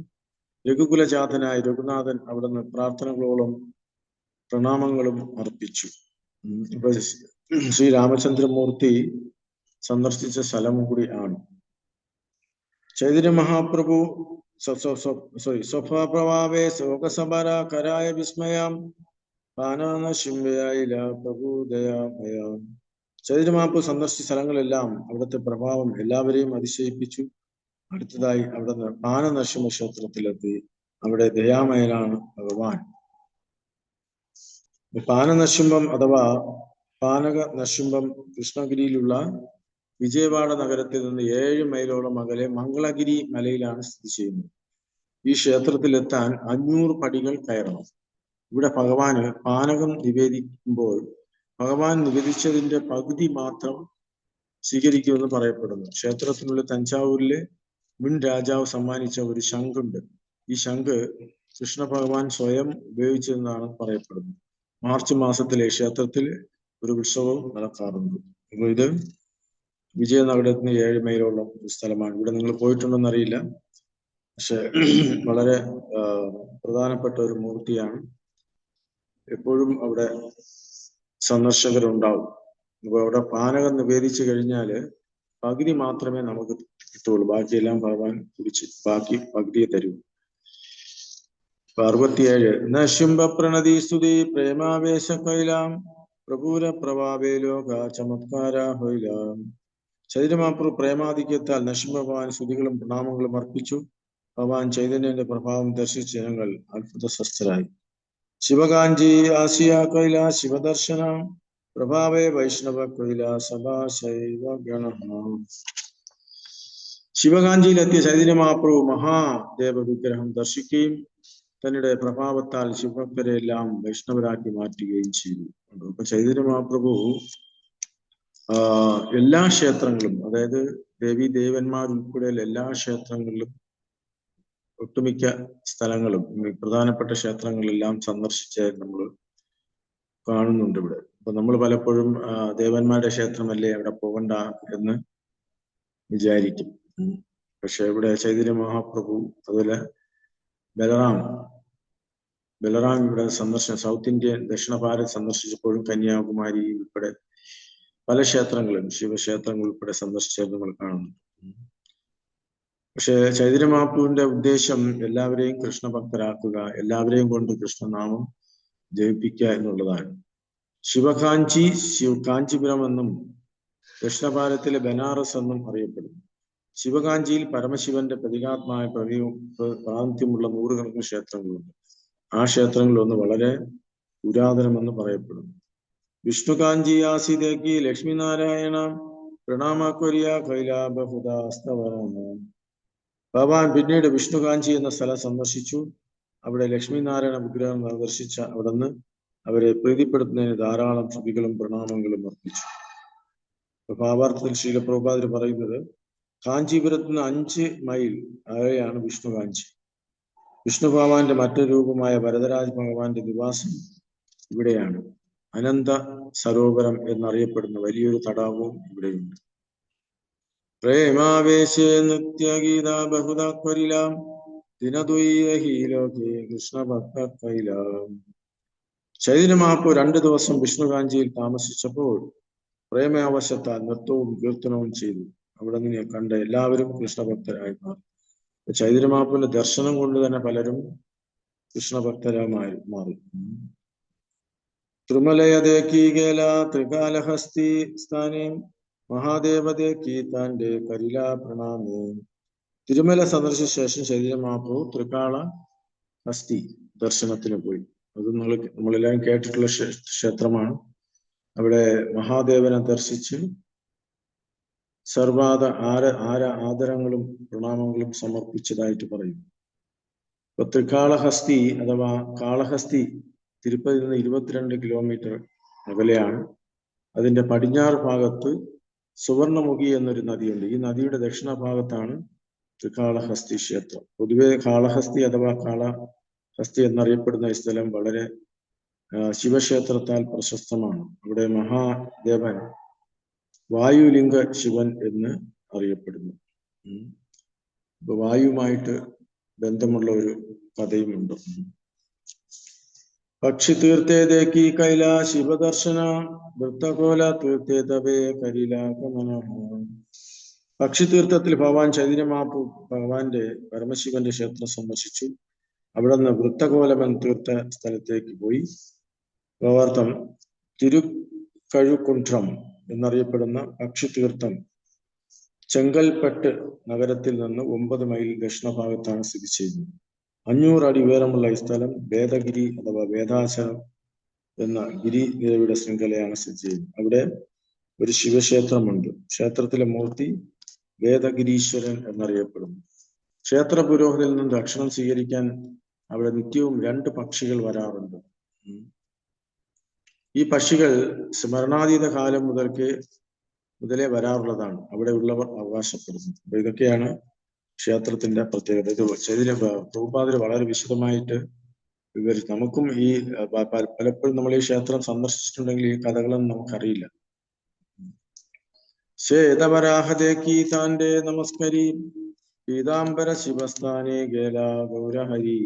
രഘുകുലജാതനായ രഘുനാഥൻ അവിടുന്ന് പ്രാർത്ഥനകളോളം പ്രണാമങ്ങളും അർപ്പിച്ചു. ഇപ്പൊ ശ്രീ രാമചന്ദ്രമൂർത്തി സന്ദർശിച്ച സ്ഥലം കൂടി ആണ്. ചൈതന്യ മഹാപ്രഭു സ്വപ്രഭാവേ ശോകസമര കരായ വിസ്മയം പാനാശിംബയായില പ്രഭുദയാമയ. ചൈതന്യ മഹാപ്രഭു സന്ദർശിച്ച സ്ഥലങ്ങളെല്ലാം അവിടുത്തെ പ്രഭാവം എല്ലാവരെയും അതിശയിപ്പിച്ചു. അടുത്തതായി അവിടുന്ന് പാനനരസിംഹ ക്ഷേത്രത്തിലെത്തി. അവിടെ ദയാമയനാണ് ഭഗവാൻ. പാനനരസിംഹം അഥവാ പാനക നരസിംഹം കൃഷ്ണഗിരിയിലുള്ള വിജയവാഡ നഗരത്തിൽ നിന്ന് 7 മൈലോളം അകലെ മംഗളഗിരി മലയിലാണ് സ്ഥിതി ചെയ്യുന്നത്. ഈ ക്ഷേത്രത്തിലെത്താൻ 500 പടികൾ കയറണം. ഇവിടെ ഭഗവാന് പാനകം നിവേദിക്കുമ്പോൾ ഭഗവാൻ നിവേദിച്ചതിന്റെ പകുതി മാത്രം സ്വീകരിക്കുമെന്ന് പറയപ്പെടുന്നു. ക്ഷേത്രത്തിനുള്ളിൽ തഞ്ചാവൂരിലെ മുൻ രാജാവ് സമ്മാനിച്ച ഒരു ശംഖുണ്ട്. ഈ ശംഖ് കൃഷ്ണ ഭഗവാൻ സ്വയം ഉപയോഗിച്ചതെന്നാണ് പറയപ്പെടുന്നത്. മാർച്ച് മാസത്തിലെ ക്ഷേത്രത്തിൽ ഒരു ഉത്സവവും നടക്കാറുണ്ട്. അപ്പൊ ഇത് വിജയനഗരത്തിന് 7 മൈലോളം സ്ഥലമാണ്. ഇവിടെ നിങ്ങൾ പോയിട്ടുണ്ടോന്ന് അറിയില്ല, പക്ഷെ വളരെ പ്രധാനപ്പെട്ട ഒരു മൂർത്തിയാണ്. എപ്പോഴും അവിടെ സന്ദർശകരുണ്ടാവും. അപ്പൊ അവിടെ പാനകം നിവേദിച്ചു കഴിഞ്ഞാല് പകുതി മാത്രമേ നമുക്ക് കിട്ടുള്ളൂ. ബാക്കിയെല്ലാം ഭഗവാൻ കുടിച്ച് ബാക്കി പകുതിയെ തരൂ. 67 നശുംബ പ്രണതി സ്തുതി പ്രേമാവേശ കൈലാം പ്രഭൂര പ്രഭാവേ ലോക ചമത്കാര ഹൈലാം. ചൈതന്യ മഹാപ്രഭു പ്രേമാധിക്യത്താൽ നശിംബ ഭഗവാൻ സ്തുതികളും പ്രണാമങ്ങളും അർപ്പിച്ചു. ഭഗവാൻ ചൈതന്യന്റെ പ്രഭാവം ദർശിച്ച ജനങ്ങൾ അത്ഭുത സ്വസ്ഥരായി. ശിവകാഞ്ചി ആസിയ കൈല ശിവദർശന പ്രഭാവേ വൈഷ്ണവ കൈല സദാ ശൈവ ഗണ. ശിവകാഞ്ചിയിലെത്തിയ ചൈതന്യ മഹാപ്രഭു മഹാദേവ വിഗ്രഹം ദർശിക്കുകയും തന്നിടെ പ്രഭാവത്താൽ ശിവഭക്തരെല്ലാം വൈഷ്ണവരാക്കി മാറ്റുകയും ചെയ്തു. അപ്പൊ ചൈതന്യ മഹാപ്രഭു എല്ലാ ക്ഷേത്രങ്ങളും, അതായത് ദേവി ദേവന്മാർ ഉൾപ്പെടെയുള്ള എല്ലാ ക്ഷേത്രങ്ങളിലും ഒട്ടുമിക്ക സ്ഥലങ്ങളും പ്രധാനപ്പെട്ട ക്ഷേത്രങ്ങളെല്ലാം സന്ദർശിച്ച് നമ്മൾ കാണുന്നുണ്ട് ഇവിടെ. അപ്പൊ നമ്മൾ പലപ്പോഴും ദേവന്മാരുടെ ക്ഷേത്രമല്ലേ അവിടെ പോകണ്ട എന്ന് വിചാരിക്കും. പക്ഷെ ഇവിടെ ചൈതന്യ മഹാപ്രഭു അതുപോലെ ബലറാം ഇവിടെ സൗത്ത് ഇന്ത്യൻ ദക്ഷിണ ഭാരത് സന്ദർശിച്ചപ്പോഴും കന്യാകുമാരി ഉൾപ്പെടെ പല ക്ഷേത്രങ്ങളും ശിവക്ഷേത്രങ്ങൾ ഉൾപ്പെടെ സന്ദർശിച്ചത് നമ്മൾ കാണുന്നു. പക്ഷെ ചൈതന്യ മഹാപ്രഭുവിന്റെ ഉദ്ദേശം എല്ലാവരെയും കൃഷ്ണഭക്തരാക്കുക, എല്ലാവരെയും കൊണ്ട് കൃഷ്ണനാമം ജപിപ്പിക്കുക എന്നുള്ളതാണ്. കാഞ്ചീപുരം എന്നും ദക്ഷിണ ഭാരതത്തിലെ ബനാറസ് എന്നും അറിയപ്പെടുന്നു. ശിവകാഞ്ചിയിൽ പരമശിവന്റെ പ്രതീകാത്മായ പ്രാതിനിധ്യമുള്ള നൂറുകണക്കിന് ക്ഷേത്രങ്ങളുണ്ട്. ആ ക്ഷേത്രങ്ങളിലൊന്ന് വളരെ പുരാതനമെന്ന് പറയപ്പെടുന്നു. വിഷ്ണുകാഞ്ചി ആസിദേക്കി ലക്ഷ്മിനാരായണ പ്രണാമക്കൊരിയ കൈലാബഹുദാസ്തവന. ഭഗവാൻ പിന്നീട് വിഷ്ണുകാഞ്ചി എന്ന സ്ഥലം സന്ദർശിച്ചു. അവിടെ ലക്ഷ്മിനാരായണ വിഗ്രഹം ദർശിച്ച അവിടുന്ന് അവരെ പ്രീതിപ്പെടുത്തുന്നതിന് ധാരാളം സ്തുതികളും പ്രണാമങ്ങളും അർപ്പിച്ചു. ഭാവാർത്ഥത്തിൽ ശ്രീല പ്രഭുപാദർ പറയുന്നത്, കാഞ്ചീപുരത്തിന് 5 മൈൽ അകലെയാണ് വിഷ്ണുകാഞ്ചി. വിഷ്ണു ഭഗവാന്റെ മറ്റൊരു രൂപമായ വരദരാജ് ഭഗവാന്റെ നിവാസം ഇവിടെയാണ്. അനന്ത സരോവരം എന്നറിയപ്പെടുന്ന വലിയൊരു തടാകവും ഇവിടെയുണ്ട്. പ്രേമാവേശേ നൃത്യഗീത ബഹുദാക്വരിലാം ദിനദ്വൈരഹീലോകേ കൃഷ്ണഭക്ത കൈലാം. ചൈതന്യ മഹാപ്രഭു 2 ദിവസം വിഷ്ണുകാഞ്ചിയിൽ താമസിച്ചപ്പോൾ പ്രേമാവശത്താൽ നൃത്തവും കീർത്തനവും ചെയ്തു. അവിടെ നിന്ന് കണ്ട എല്ലാവരും കൃഷ്ണഭക്തരായി മാറി. ചൈതന്യ മഹാപ്രഭുവിന്റെ ദർശനം കൊണ്ട് തന്നെ പലരും കൃഷ്ണഭക്തരായി മാറി. ത്രിമലയദേക്കി കേല ത്രികാലഹസ്തി സ്ഥാനേ മഹാദേവദേക്കി താന്റെ കരില പ്രണാമേ. തിരുമല സന്ദർശിച്ച ശേഷം ചൈതന്യ മഹാപ്രഭു ത്രികാളഹസ്തി ദർശനത്തിന് പോയി. അത് നമ്മളെല്ലാവരും കേട്ടിട്ടുള്ള ക്ഷേത്രമാണ്. അവിടെ മഹാദേവനെ ദർശിച്ച് സർവാദ ആദരങ്ങളും പ്രണാമങ്ങളും സമർപ്പിച്ചതായിട്ട് പറയുന്നു. ഇപ്പൊ ത്രികാളഹസ്തി അഥവാ കാളഹസ്തി തിരുപ്പതിയിൽ നിന്ന് 22 കിലോമീറ്റർ അകലെയാണ്. അതിന്റെ പടിഞ്ഞാറ് ഭാഗത്ത് സുവർണമുഖി എന്നൊരു നദിയുണ്ട്. ഈ നദിയുടെ ദക്ഷിണ ഭാഗത്താണ് ത്രികാളഹസ്തി ക്ഷേത്രം. പൊതുവെ കാളഹസ്തി അഥവാ കാളഹസ്തി എന്നറിയപ്പെടുന്ന ഈ സ്ഥലം വളരെ ശിവക്ഷേത്രത്താൽ പ്രശസ്തമാണ്. അവിടെ മഹാദേവൻ വായുലിംഗ ശിവൻ എന്ന് അറിയപ്പെടുന്നു. ഇപ്പൊ വായുമായിട്ട് ബന്ധമുള്ള ഒരു കഥയുമുണ്ട്. പക്ഷി തീർത്ഥേ ദേക്കി കൈല ശിവദർശന വൃത്തകോല തീർത്ഥേ തവേ കരിലാഗമന. പക്ഷി തീർത്ഥത്തിൽ ഭഗവാൻ ചൈതന്യ മഹാപ്രഭു ഭഗവാന്റെ പരമശിവന്റെ ക്ഷേത്രം സന്ദർശിച്ചു. അവിടെ നിന്ന് വൃത്തകോലം തീർത്ഥ സ്ഥലത്തേക്ക് പോയി. ഭഗവാർത്ഥം തിരുക്കഴുകുണ്ഠം എന്നറിയപ്പെടുന്ന പക്ഷി തീർത്ഥം ചെങ്കൽപ്പെട്ട് നഗരത്തിൽ നിന്ന് 9 മൈൽ ദക്ഷിണ ഭാഗത്താണ് സ്ഥിതി ചെയ്യുന്നത്. 500 അടി ഉയരമുള്ള ഈ സ്ഥലം വേദഗിരി അഥവാ വേദാചലം എന്ന ഗിരിനിരയുടെ ശൃംഖലയാണ് സ്ഥിതി ചെയ്യുന്നത്. അവിടെ ഒരു ശിവക്ഷേത്രമുണ്ട്. ക്ഷേത്രത്തിലെ മൂർത്തി വേദഗിരീശ്വരൻ എന്നറിയപ്പെടുന്നു. ക്ഷേത്ര പുരോഹിതനിൽ നിന്ന് ദക്ഷിണം സ്വീകരിക്കാൻ അവിടെ നിത്യവും 2 പക്ഷികൾ വരാറുണ്ട്. ഈ പക്ഷികൾ സ്മരണാതീത കാലം മുതലേ വരാറുള്ളതാണ് അവിടെ ഉള്ളവർ അവകാശപ്പെടുന്നു. അപ്പൊ ഇതൊക്കെയാണ് ക്ഷേത്രത്തിന്റെ പ്രത്യേകത. ഇത് ചൈതന്യ പ്രഭുപാദർ വളരെ വിശദമായിട്ട് വിവരിച്ചു. നമുക്കും ഈ പലപ്പോഴും നമ്മൾ ഈ ക്ഷേത്രം സന്ദർശിച്ചിട്ടുണ്ടെങ്കിൽ ഈ കഥകളൊന്നും നമുക്കറിയില്ല. ശ്വേതവരാഹദേക്കി താന്റെ നമസ്കരി പീതാംബര ശിവസ്ഥാനേ ഗേല ഗൗരഹരി.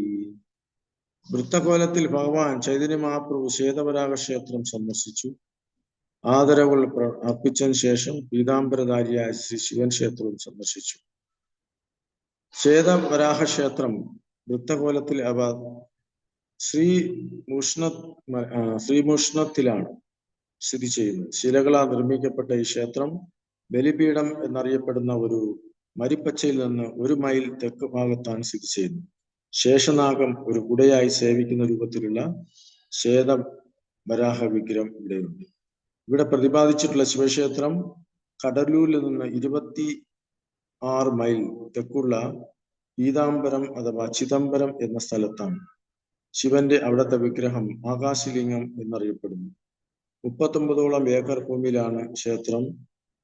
വൃത്തകോലത്തിൽ ഭഗവാൻ ചൈതന്യ മഹാപ്രഭു ശ്വേതവരാഹ ക്ഷേത്രം സന്ദർശിച്ചു. ആദരവുകൾ അർപ്പിച്ചതിന് ശേഷം പീതാംബരധാരിയായ ശ്രീ ശിവൻ ക്ഷേത്രവും സന്ദർശിച്ചു. ശ്വേതവരാഹ ക്ഷേത്രം വൃത്തകോലത്തിൽ അവ ശ്രീമുഷ്ണത്തിലാണ് സ്ഥിതി ചെയ്യുന്നത്. ശിലകളാൽ നിർമ്മിക്കപ്പെട്ട ഈ ക്ഷേത്രം ബലിപീഠം എന്നറിയപ്പെടുന്ന ഒരു മരിപ്പച്ചയിൽ നിന്ന് 1 മൈൽ തെക്ക് ഭാഗത്താണ് സ്ഥിതി ചെയ്യുന്നത്. ശേഷനാഗം ഒരു കുടയായി സേവിക്കുന്ന രൂപത്തിലുള്ള ശ്വേതവരാഹ വിഗ്രഹം ഇവിടെയുണ്ട്. ഇവിടെ പ്രതിപാദിച്ചിട്ടുള്ള ശിവക്ഷേത്രം കടലൂരിൽ നിന്ന് 26 മൈൽ തെക്കുള്ള പീതാംബരം അഥവാ ചിദംബരം എന്ന സ്ഥലത്താണ്. ശിവന്റെ അവിടുത്തെ വിഗ്രഹം ആകാശലിംഗം എന്നറിയപ്പെടുന്നു. 39ഓളം ഏക്കർ ഭൂമിയിലാണ് ക്ഷേത്രം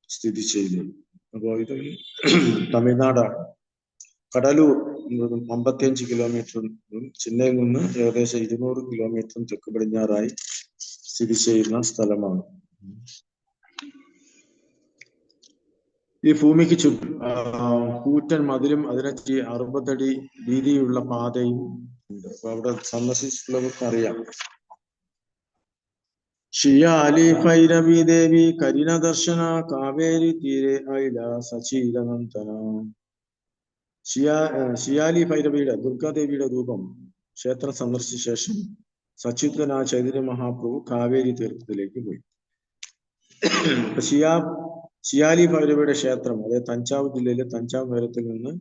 സ്ഥിതി ചെയ്യുന്നത്. അപ്പോൾ ഇത് തമിഴ്നാടാണ്. കടലൂർ 55 കിലോമീറ്ററും ചെന്നൈയിൽ നിന്ന് ഏകദേശം 200 കിലോമീറ്ററും തെക്ക് പടിഞ്ഞാറായി സ്ഥിതി ചെയ്യുന്ന സ്ഥലമാണ്. ഈ ഭൂമിക്ക് ചുറ്റും കൂറ്റൻ മതിലും അതിനെ 60 അടി വീതിയുള്ള പാതയും ഉണ്ട്. അപ്പൊ അവിടെ സന്ദർശിച്ചിട്ടുള്ളവർക്ക് അറിയാം. ഷിയാലി ഭൈരവി ദേവി കരിന ദർശന കാവേരി തീരെ ഐല സചീരനന്ദന. ഷിയാലി ഭൈരവിയുടെ ദുർഗാദേവിയുടെ രൂപം ക്ഷേത്രം സന്ദർശിച്ച ശേഷം സച്ചിത്തനായ ചൈതന്യ മഹാപ്രഭു കാവേരി തീർത്ഥത്തിലേക്ക് പോയി. ഷിയാലി ഭൈരവിയുടെ ക്ഷേത്രം അതായത് തഞ്ചാവൂർ ജില്ലയിലെ തഞ്ചാവൂർ നഗരത്തിൽ നിന്ന്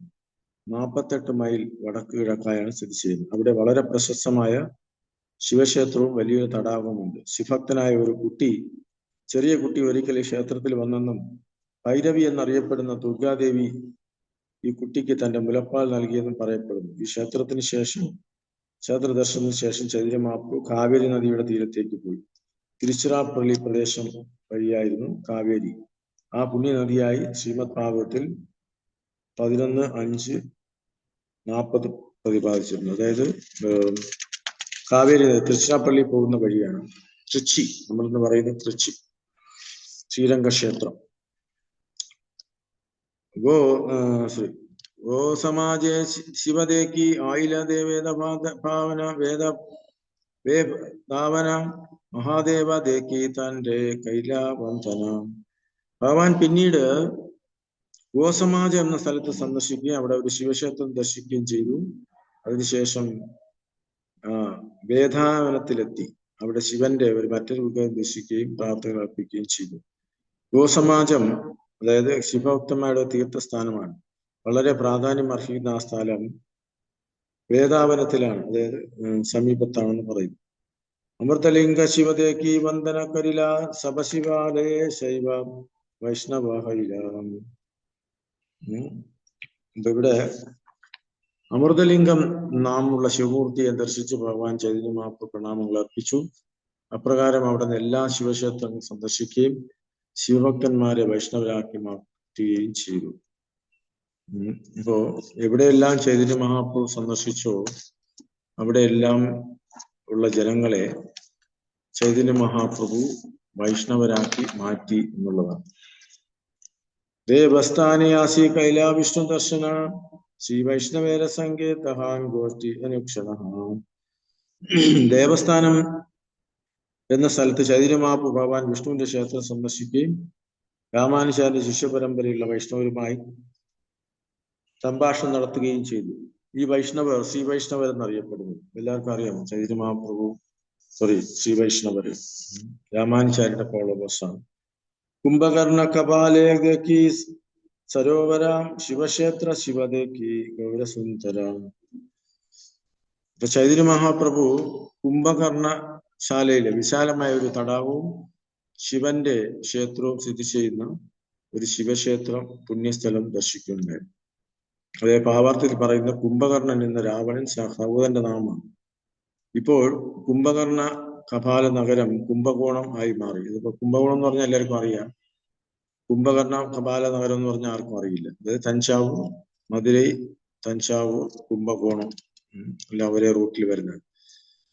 48 മൈൽ വടക്ക് കിഴക്കായാണ് സ്ഥിതി ചെയ്യുന്നത്. അവിടെ വളരെ പ്രശസ്തമായ ശിവക്ഷേത്രവും വലിയൊരു തടാകവുമുണ്ട്. ശിവഭക്തനായ ഒരു ചെറിയ കുട്ടി ഒരിക്കൽ ഈ ക്ഷേത്രത്തിൽ വന്നെന്നും ഭൈരവി എന്നറിയപ്പെടുന്ന ദുർഗാദേവി ഈ കുട്ടിക്ക് തന്റെ മുലപ്പാൽ നൽകിയെന്നും പറയപ്പെടുന്നു. ഈ ക്ഷേത്ര ദർശനത്തിന് ശേഷം ചൈതന്യ മഹാപ്രഭു കാവേരി നദിയുടെ തീരത്തേക്ക് പോയി. തിരുച്ചിറാപ്പള്ളി പ്രദേശം വഴിയായിരുന്നു കാവേരി. ആ പുണ്യനദിയായി ശ്രീമദ് ഭാഗവതത്തിൽ 11:5-40 പ്രതിപാദിച്ചിരുന്നു. അതായത് കാവേരി തിരുച്ചിറാപ്പള്ളി പോകുന്ന വഴിയാണ്. തൃച്ചി, നമ്മളിന്ന് പറയുന്നത് തൃച്ചി ശ്രീരംഗക്ഷേത്രം. ഗോ സമാജേ ശിവദേക്കി ആയില ദേവേദ ഭാവന വേദ ധാവന മഹാദേവ ദേക്കി തന്റെ കൈലാവന്തന. ഭഗവാൻ പിന്നീട് ഗോസമാജം എന്ന സ്ഥലത്ത് സന്ദർശിക്കുകയും അവിടെ ഒരു ശിവക്ഷേത്രം ദർശിക്കുകയും ചെയ്തു. അതിനുശേഷം വേദാവനത്തിലെത്തി അവിടെ ശിവന്റെ മറ്റൊരു വിഗ്രഹം ദർശിക്കുകയും പ്രാർത്ഥന അർപ്പിക്കുകയും ചെയ്തു. ഗോസമാജം അതായത് ശിവഭക്തന്മാരുടെ തീർത്ഥസ്ഥാനമാണ്. വളരെ പ്രാധാന്യം അർഹിക്കുന്ന ആ സ്ഥലം വേദാവനത്തിലാണ്, അതായത് സമീപത്താണെന്ന് പറയുന്നു. അമൃതലിംഗ ശിവദേക്കി വന്ദന കരില സപശിവാലയ ശൈവ വൈഷ്ണവഹൈലാം. ഇവിടെ അമൃതലിംഗം നാമുള്ള ശിവമൂർത്തിയെ ദർശിച്ച് ഭഗവാൻ ചൈതന്യ മഹാപ്രഭു പ്രണാമങ്ങൾ അർപ്പിച്ചു. അപ്രകാരം അവിടെ നിന്ന് എല്ലാ ശിവക്ഷേത്രങ്ങളും സന്ദർശിക്കുകയും ശിവഭക്തന്മാരെ വൈഷ്ണവരാക്കി മാറ്റുകയും ചെയ്തു. ഇപ്പോ എവിടെയെല്ലാം ചൈതന്യ മഹാപ്രഭു സന്ദർശിച്ചോ അവിടെയെല്ലാം ഉള്ള ജനങ്ങളെ ചൈതന്യ മഹാപ്രഭു വൈഷ്ണവരാക്കി മാറ്റി എന്നുള്ളതാണ്. ദേവസ്ഥാനയാസി കൈലാ വിഷ്ണു ദർശന ശ്രീ വൈഷ്ണവേര സങ്കേതഹാൻ ഗോഷ്ഠി അനുക്ഷണ. ദേവസ്ഥാനം എന്ന സ്ഥലത്ത് ചൈതന്യ മഹാപ്രഭു ഭഗവാൻ വിഷ്ണുവിന്റെ ക്ഷേത്രം സന്ദർശിക്കുകയും രാമാനുജാന്റെ ശിഷ്യപരമ്പരയുള്ള വൈഷ്ണവരുമായി സംഭാഷണം നടത്തുകയും ചെയ്തു. ഈ വൈഷ്ണവർ ശ്രീ വൈഷ്ണവർ എന്നറിയപ്പെടുന്നു. എല്ലാവർക്കും അറിയാം ചൈതന്യ മഹാപ്രഭു ശ്രീ വൈഷ്ണവര് രാമാനുജാരുടെ ഫോളോവേഴ്സ് ആണ്. കുംഭകർണ കപാലേഖി സരോവരാം ശിവക്ഷേത്ര ശിവദേക്കി ഗൗരസുന്ദരാം. ഇപ്പൊ ചൈതന്യ മഹാപ്രഭു കുംഭകർണശാലയിലെ വിശാലമായ ഒരു തടാകവും ശിവന്റെ ക്ഷേത്രവും സ്ഥിതി ചെയ്യുന്ന ഒരു ശിവക്ഷേത്രം പുണ്യസ്ഥലം ദർശിക്കുന്നുണ്ട്. അതേ ഭാവാർത്ഥത്തിൽ പറയുന്ന കുംഭകർണൻ എന്ന രാവണൻ സഹോദരന്റെ നാമമാണ്. ഇപ്പോൾ കുംഭകർണ കപാല നഗരം കുംഭകോണം ആയി മാറി. ഇതിപ്പോ കുംഭകോണം എന്ന് പറഞ്ഞാൽ എല്ലാവർക്കും അറിയാം. കുംഭകർണ കപാല നഗരം എന്ന് പറഞ്ഞാൽ ആർക്കും അറിയില്ല. അതായത് തഞ്ചാവൂർ, മധുരൈ, തഞ്ചാവൂർ, കുംഭകോണം എല്ലാം ഒരേ റൂട്ടിൽ വരുന്നത്.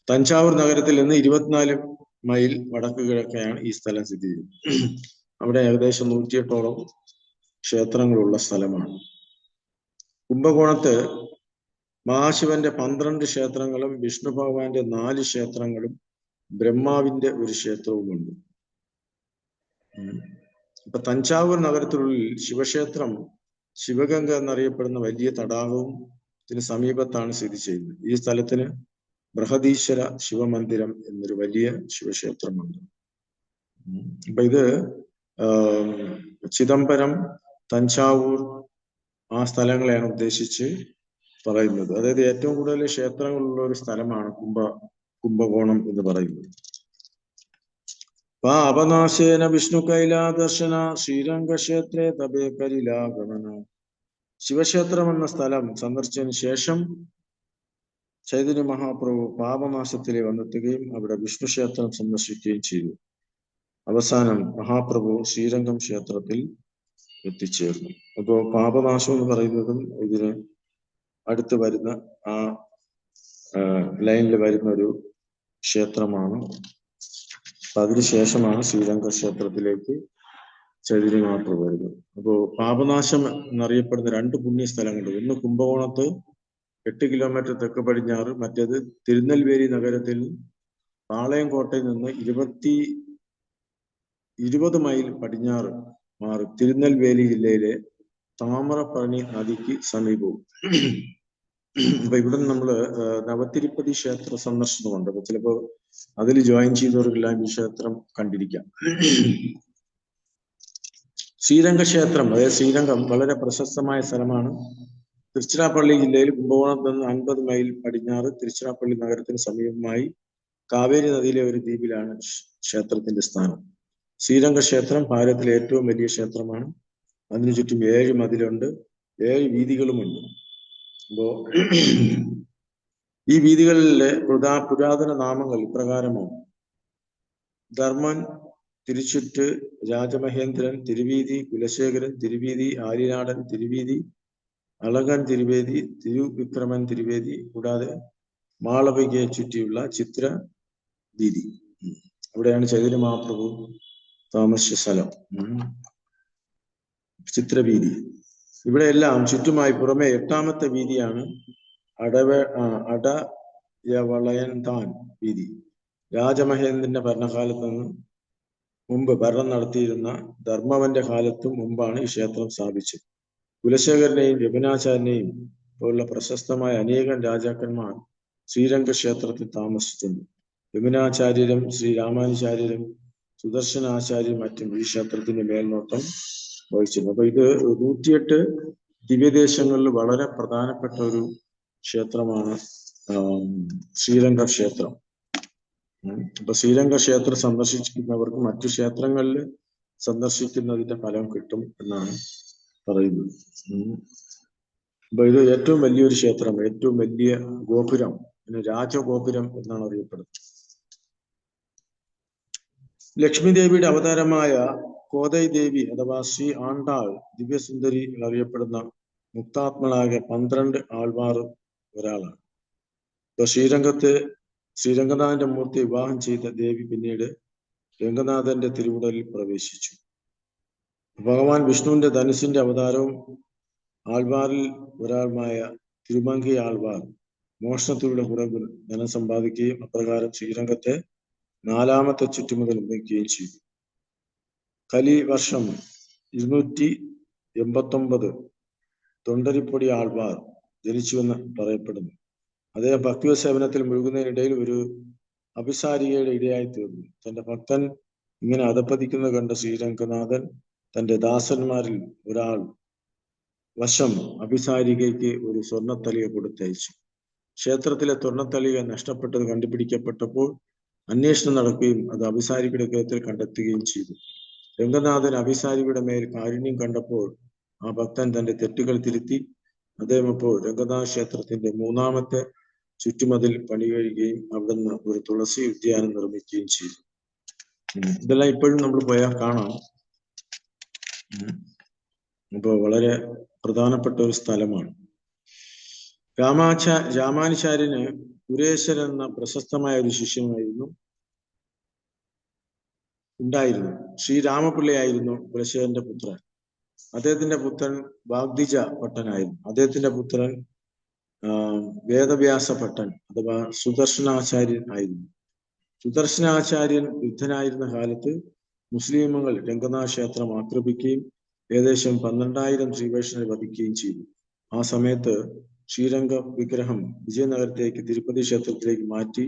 തഞ്ചാവൂർ നഗരത്തിൽ നിന്ന് 24 മൈൽ വടക്ക് കിഴക്കെയാണ് ഈ സ്ഥലം സ്ഥിതി ചെയ്യുന്നത്. അവിടെ ഏകദേശം 108ഓളം ക്ഷേത്രങ്ങളുള്ള സ്ഥലമാണ്. കുംഭകോണത്ത് മഹാശിവന്റെ 12 ക്ഷേത്രങ്ങളും വിഷ്ണു ഭഗവാന്റെ 4 ക്ഷേത്രങ്ങളും ബ്രഹ്മാവിന്റെ ഒരു ക്ഷേത്രവുമുണ്ട്. ഇപ്പൊ തഞ്ചാവൂർ നഗരത്തിനുള്ളിൽ ശിവക്ഷേത്രം ശിവഗംഗ എന്നറിയപ്പെടുന്ന വലിയ തടാകവും ഇതിന് സമീപത്താണ് സ്ഥിതി ചെയ്യുന്നത്. ഈ സ്ഥലത്തിന് ബൃഹദീശ്വര ശിവമന്ദിരം എന്നൊരു വലിയ ശിവക്ഷേത്രമുണ്ട്. അപ്പൊ ഇത് ചിദംബരം, തഞ്ചാവൂർ ആ സ്ഥലങ്ങളെയാണ് ഉദ്ദേശിച്ച് പറയുന്നത്. അതായത് ഏറ്റവും കൂടുതൽ ക്ഷേത്രങ്ങളുള്ള ഒരു സ്ഥലമാണ് കുംഭകോണം എന്ന് പറയുന്നത്. പാപനാശേന വിഷ്ണു കൈലാദർശന ശ്രീരംഗക്ഷേത്രേ തപേ കരിലാഗമന. ശിവക്ഷേത്രം എന്ന സ്ഥലം സന്ദർശിച്ചതിന് ശേഷം ചൈതന്യ മഹാപ്രഭു പാപനാശത്തിലെ വന്നെത്തുകയും അവിടെ വിഷ്ണു ക്ഷേത്രം സന്ദർശിക്കുകയും ചെയ്തു. അവസാനം മഹാപ്രഭു ശ്രീരംഗം ക്ഷേത്രത്തിൽ എത്തിച്ചേർന്നു. അപ്പോ പാപനാശം എന്ന് പറയുന്നതും ഇതിന് അടുത്ത് വരുന്ന ലൈനിൽ വരുന്ന ഒരു ക്ഷേത്രമാണ് അപ്പൊ അതിനുശേഷമാണ് ശ്രീരംഗ ക്ഷേത്രത്തിലേക്ക് ചൈതന്യ മഹാപ്രഭു വരുന്നത്. അപ്പോ പാപനാശം എന്നറിയപ്പെടുന്ന 2 പുണ്യ സ്ഥലങ്ങളുണ്ട്. ഒന്ന് കുംഭകോണത്ത് 8 കിലോമീറ്റർ തെക്ക് പടിഞ്ഞാറ്, മറ്റേത് തിരുനെൽവേലി നഗരത്തിൽ പാളയം കോട്ടയിൽ നിന്ന് 20 മൈൽ പടിഞ്ഞാറ് മാറി തിരുനെൽവേലി ജില്ലയിലെ താമരപ്പരണി നദിക്ക് സമീപവും. അപ്പൊ ഇവിടെ നമ്മള് നവതിരുപ്പതി ക്ഷേത്ര സന്ദർശനമുണ്ട്. അപ്പൊ ചിലപ്പോ അതിൽ ജോയിൻ ചെയ്തവർക്കെല്ലാം ഈ ക്ഷേത്രം കണ്ടിരിക്കാം. ശ്രീരംഗ ക്ഷേത്രം, അതായത് ശ്രീരംഗം വളരെ പ്രശസ്തമായ സ്ഥലമാണ്. തിരുച്ചിറപ്പള്ളി ജില്ലയിൽ കുംഭകോണത്ത് നിന്ന് 50 മൈൽ പടിഞ്ഞാറ് തിരുച്ചിറപ്പള്ളി നഗരത്തിന് സമീപമായി കാവേരി നദിയിലെ ഒരു ദ്വീപിലാണ് ക്ഷേത്രത്തിന്റെ സ്ഥാനം. ശ്രീരംഗ ക്ഷേത്രം ഭാരതത്തിലെ ഏറ്റവും വലിയ ക്ഷേത്രമാണ്. അതിനു ചുറ്റും 7 മതിലുണ്ട്, 7 വീതികളുമുണ്ട്. അപ്പോ ഈ വീതികളിലെ പുരാതന നാമങ്ങൾ ഇപ്രകാരമാണ്: ധർമ്മൻ, തിരുച്ചുറ്റ്, രാജമഹേന്ദ്രൻ, തിരുവീതി, കുലശേഖരൻ, തിരുവീതി, ആര്യനാടൻ, തിരുവീതി, അളകൻ തിരുവേദി, തിരുവിക്രമൻ തിരുവേദി, കൂടാതെ മാളവികയെ ചുറ്റിയുള്ള ചിത്ര വീതി. അവിടെയാണ് ചൈതന്യ മഹാപ്രഭു താമസിച്ച സ്ഥലം, ചിത്രവീതി. ഇവിടെയെല്ലാം ചുറ്റുമായി പുറമെ 8ാമത്തെ വീതിയാണ് അടയവളയൻതാൻ വീതി. രാജമഹേന്ദ്രന്റെ ഭരണകാലത്ത് നിന്ന് മുമ്പ് ഭരണം നടത്തിയിരുന്ന ധർമ്മവന്റെ കാലത്തും മുമ്പാണ് ഈ ക്ഷേത്രം സ്ഥാപിച്ചത്. കുലശേഖരനെയും യമുനാചാര്യനെയും പോലുള്ള പ്രശസ്തമായ അനേകം രാജാക്കന്മാർ ശ്രീരംഗ ക്ഷേത്രത്തിൽ താമസിച്ചിട്ടുണ്ട്. യമുനാചാര്യരും ശ്രീ രാമാനുചാര്യരും സുദർശനാചാര്യരും മറ്റും ഈ ക്ഷേത്രത്തിന്റെ മേൽനോട്ടം വഹിച്ചിരുന്നു. അപ്പൊ ഇത് 108 ദിവ്യദേശങ്ങളിൽ വളരെ പ്രധാനപ്പെട്ട ഒരു ക്ഷേത്രമാണ് ശ്രീരംഗ ക്ഷേത്രം. അപ്പൊ ശ്രീരംഗ ക്ഷേത്രം സന്ദർശിക്കുന്നവർക്ക് മറ്റു ക്ഷേത്രങ്ങളിൽ സന്ദർശിക്കുന്നതിന്റെ ഫലം കിട്ടും എന്നാണ് പറയുന്നത്. അപ്പൊ ഇത് ഏറ്റവും വലിയൊരു ക്ഷേത്രം, ഏറ്റവും വലിയ ഗോപുരം, പിന്നെ രാജഗോപുരം എന്നാണ് അറിയപ്പെടുന്നത്. ലക്ഷ്മി ദേവിയുടെ അവതാരമായ കോതൈ ദേവി അഥവാ ശ്രീ ആണ്ടാൾ ദിവ്യസുന്ദരി എന്നറിയപ്പെടുന്ന മുക്താത്മളായ 12 ആൾമാർ ഒരാളാണ്. ഇപ്പൊ ശ്രീരംഗനാഥന്റെ മൂർത്തി വിവാഹം ചെയ്ത ദേവി പിന്നീട് രംഗനാഥന്റെ തിരുവുടലിൽ പ്രവേശിച്ചു. ഭഗവാൻ വിഷ്ണുവിന്റെ ധനുസിന്റെ അവതാരവും ആൾവാറിൽ ഒരാളുമായ തിരുമങ്കി ആൾവാർ മോഷണത്തിലൂടെ കുറെ ധനം സമ്പാദിക്കുകയും അപ്രകാരം ശ്രീരംഗത്തെ 4ാമത്തെ ചുറ്റുമുതൽ നിർമ്മിക്കുകയും ചെയ്തു. കലി വർഷം 289 തൊണ്ടരിപ്പൊടി ആൾവാർ ജനിച്ചുവെന്ന് പറയപ്പെടുന്നു. അദ്ദേഹം ഭക്തി സേവനത്തിൽ മുഴുകുന്നതിനിടയിൽ ഒരു അഭിസാരികയുടെ ഇടയായി തീർന്നു. തന്റെ ഭക്തൻ ഇങ്ങനെ അധപ്പതിക്കുന്നത് കണ്ട ശ്രീരംഗനാഥൻ തന്റെ ദാസന്മാരിൽ ഒരാൾ വശം അഭിസാരികയ്ക്ക് ഒരു സ്വർണ്ണത്തലിക കൊടുത്തയച്ചു. ക്ഷേത്രത്തിലെ സ്വർണ്ണത്തലിക നഷ്ടപ്പെട്ടത് കണ്ടുപിടിക്കപ്പെട്ടപ്പോൾ അന്വേഷണം നടക്കുകയും അത് അഭിസാരികയുടെ ഗൃഹത്തിൽ കണ്ടെത്തുകയും ചെയ്തു. രംഗനാഥൻ അഭിസാരികയുടെ മേൽ കാരുണ്യം കണ്ടപ്പോൾ ആ ഭക്തൻ തന്റെ തെറ്റുകൾ തിരുത്തി. അദ്ദേഹം അപ്പോൾ രംഗനാഥ ക്ഷേത്രത്തിന്റെ 3ാമത്തെ ചുറ്റുമതിൽ പണി കഴിയുകയും അവിടുന്ന് ഒരു തുളസി ഉദ്യാനം നിർമ്മിക്കുകയും ചെയ്തു. ഇതെല്ലാം ഇപ്പോഴും നമ്മൾ പോയാൽ കാണാം. അപ്പോൾ വളരെ പ്രധാനപ്പെട്ട ഒരു സ്ഥലമാണ്. രാമാനുചാര്യന് കുരേശ്വരൻ എന്ന പ്രശസ്തമായ ഒരു ശിഷ്യനായിരുന്നു ഉണ്ടായിരുന്നു. ശ്രീരാമപിള്ളയായിരുന്നു കുലശേഖരന്റെ പുത്രൻ. അദ്ദേഹത്തിന്റെ പുത്രൻ വാഗ്ദിജ ഭട്ടനായിരുന്നു. അദ്ദേഹത്തിന്റെ പുത്രൻ വേദവ്യാസ ഭട്ടൻ അഥവാ സുദർശനാചാര്യൻ ആയിരുന്നു. സുദർശനാചാര്യൻ യുദ്ധനായിരുന്ന കാലത്ത് മുസ്ലിമുകൾ രംഗനാഥ ക്ഷേത്രം ആക്രമിക്കുകയും ഏകദേശം 12,000 ശ്രീവൈഷ്ണവരെ വധിക്കുകയും ചെയ്തു. ആ സമയത്ത് ശ്രീരംഗ വിഗ്രഹം വിജയനഗരത്തേക്ക് തിരുപ്പതി ക്ഷേത്രത്തിലേക്ക് മാറ്റി.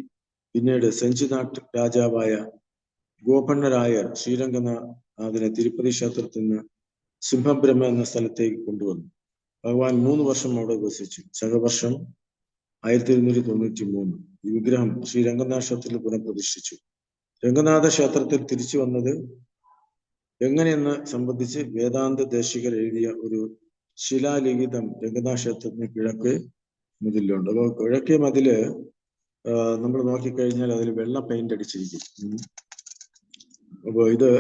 പിന്നീട് സെഞ്ചിനാട്ട് രാജാവായ ഗോപണ്ണരായർ ശ്രീരംഗനാഥനെ തിരുപ്പതി ക്ഷേത്രത്തിൽ നിന്ന് സിംഹബ്രഹ്മ എന്ന സ്ഥലത്തേക്ക് കൊണ്ടുവന്നു. ഭഗവാൻ 3 വർഷം അവിടെ വസിച്ചു. ശകവർഷം 1293 ഈ വിഗ്രഹം ശ്രീരംഗനാഥ ക്ഷേത്രത്തിൽ പുനഃപ്രതിഷ്ഠിച്ചു. രംഗനാഥ ക്ഷേത്രത്തിൽ തിരിച്ചു വന്നത് എങ്ങനെയെന്ന് സംബന്ധിച്ച് വേദാന്ത ദേശികർ എഴുതിയ ഒരു ശിലാലിഖിതം രംഗനാഥ ക്ഷേത്രത്തിന് കിഴക്ക് മതിലുണ്ട്. അപ്പോൾ കിഴക്കേ മതില് നമ്മൾ നോക്കിക്കഴിഞ്ഞാൽ അതിൽ വെള്ള പെയിന്റ് അടിച്ചിരിക്കും. അപ്പോൾ ഇത്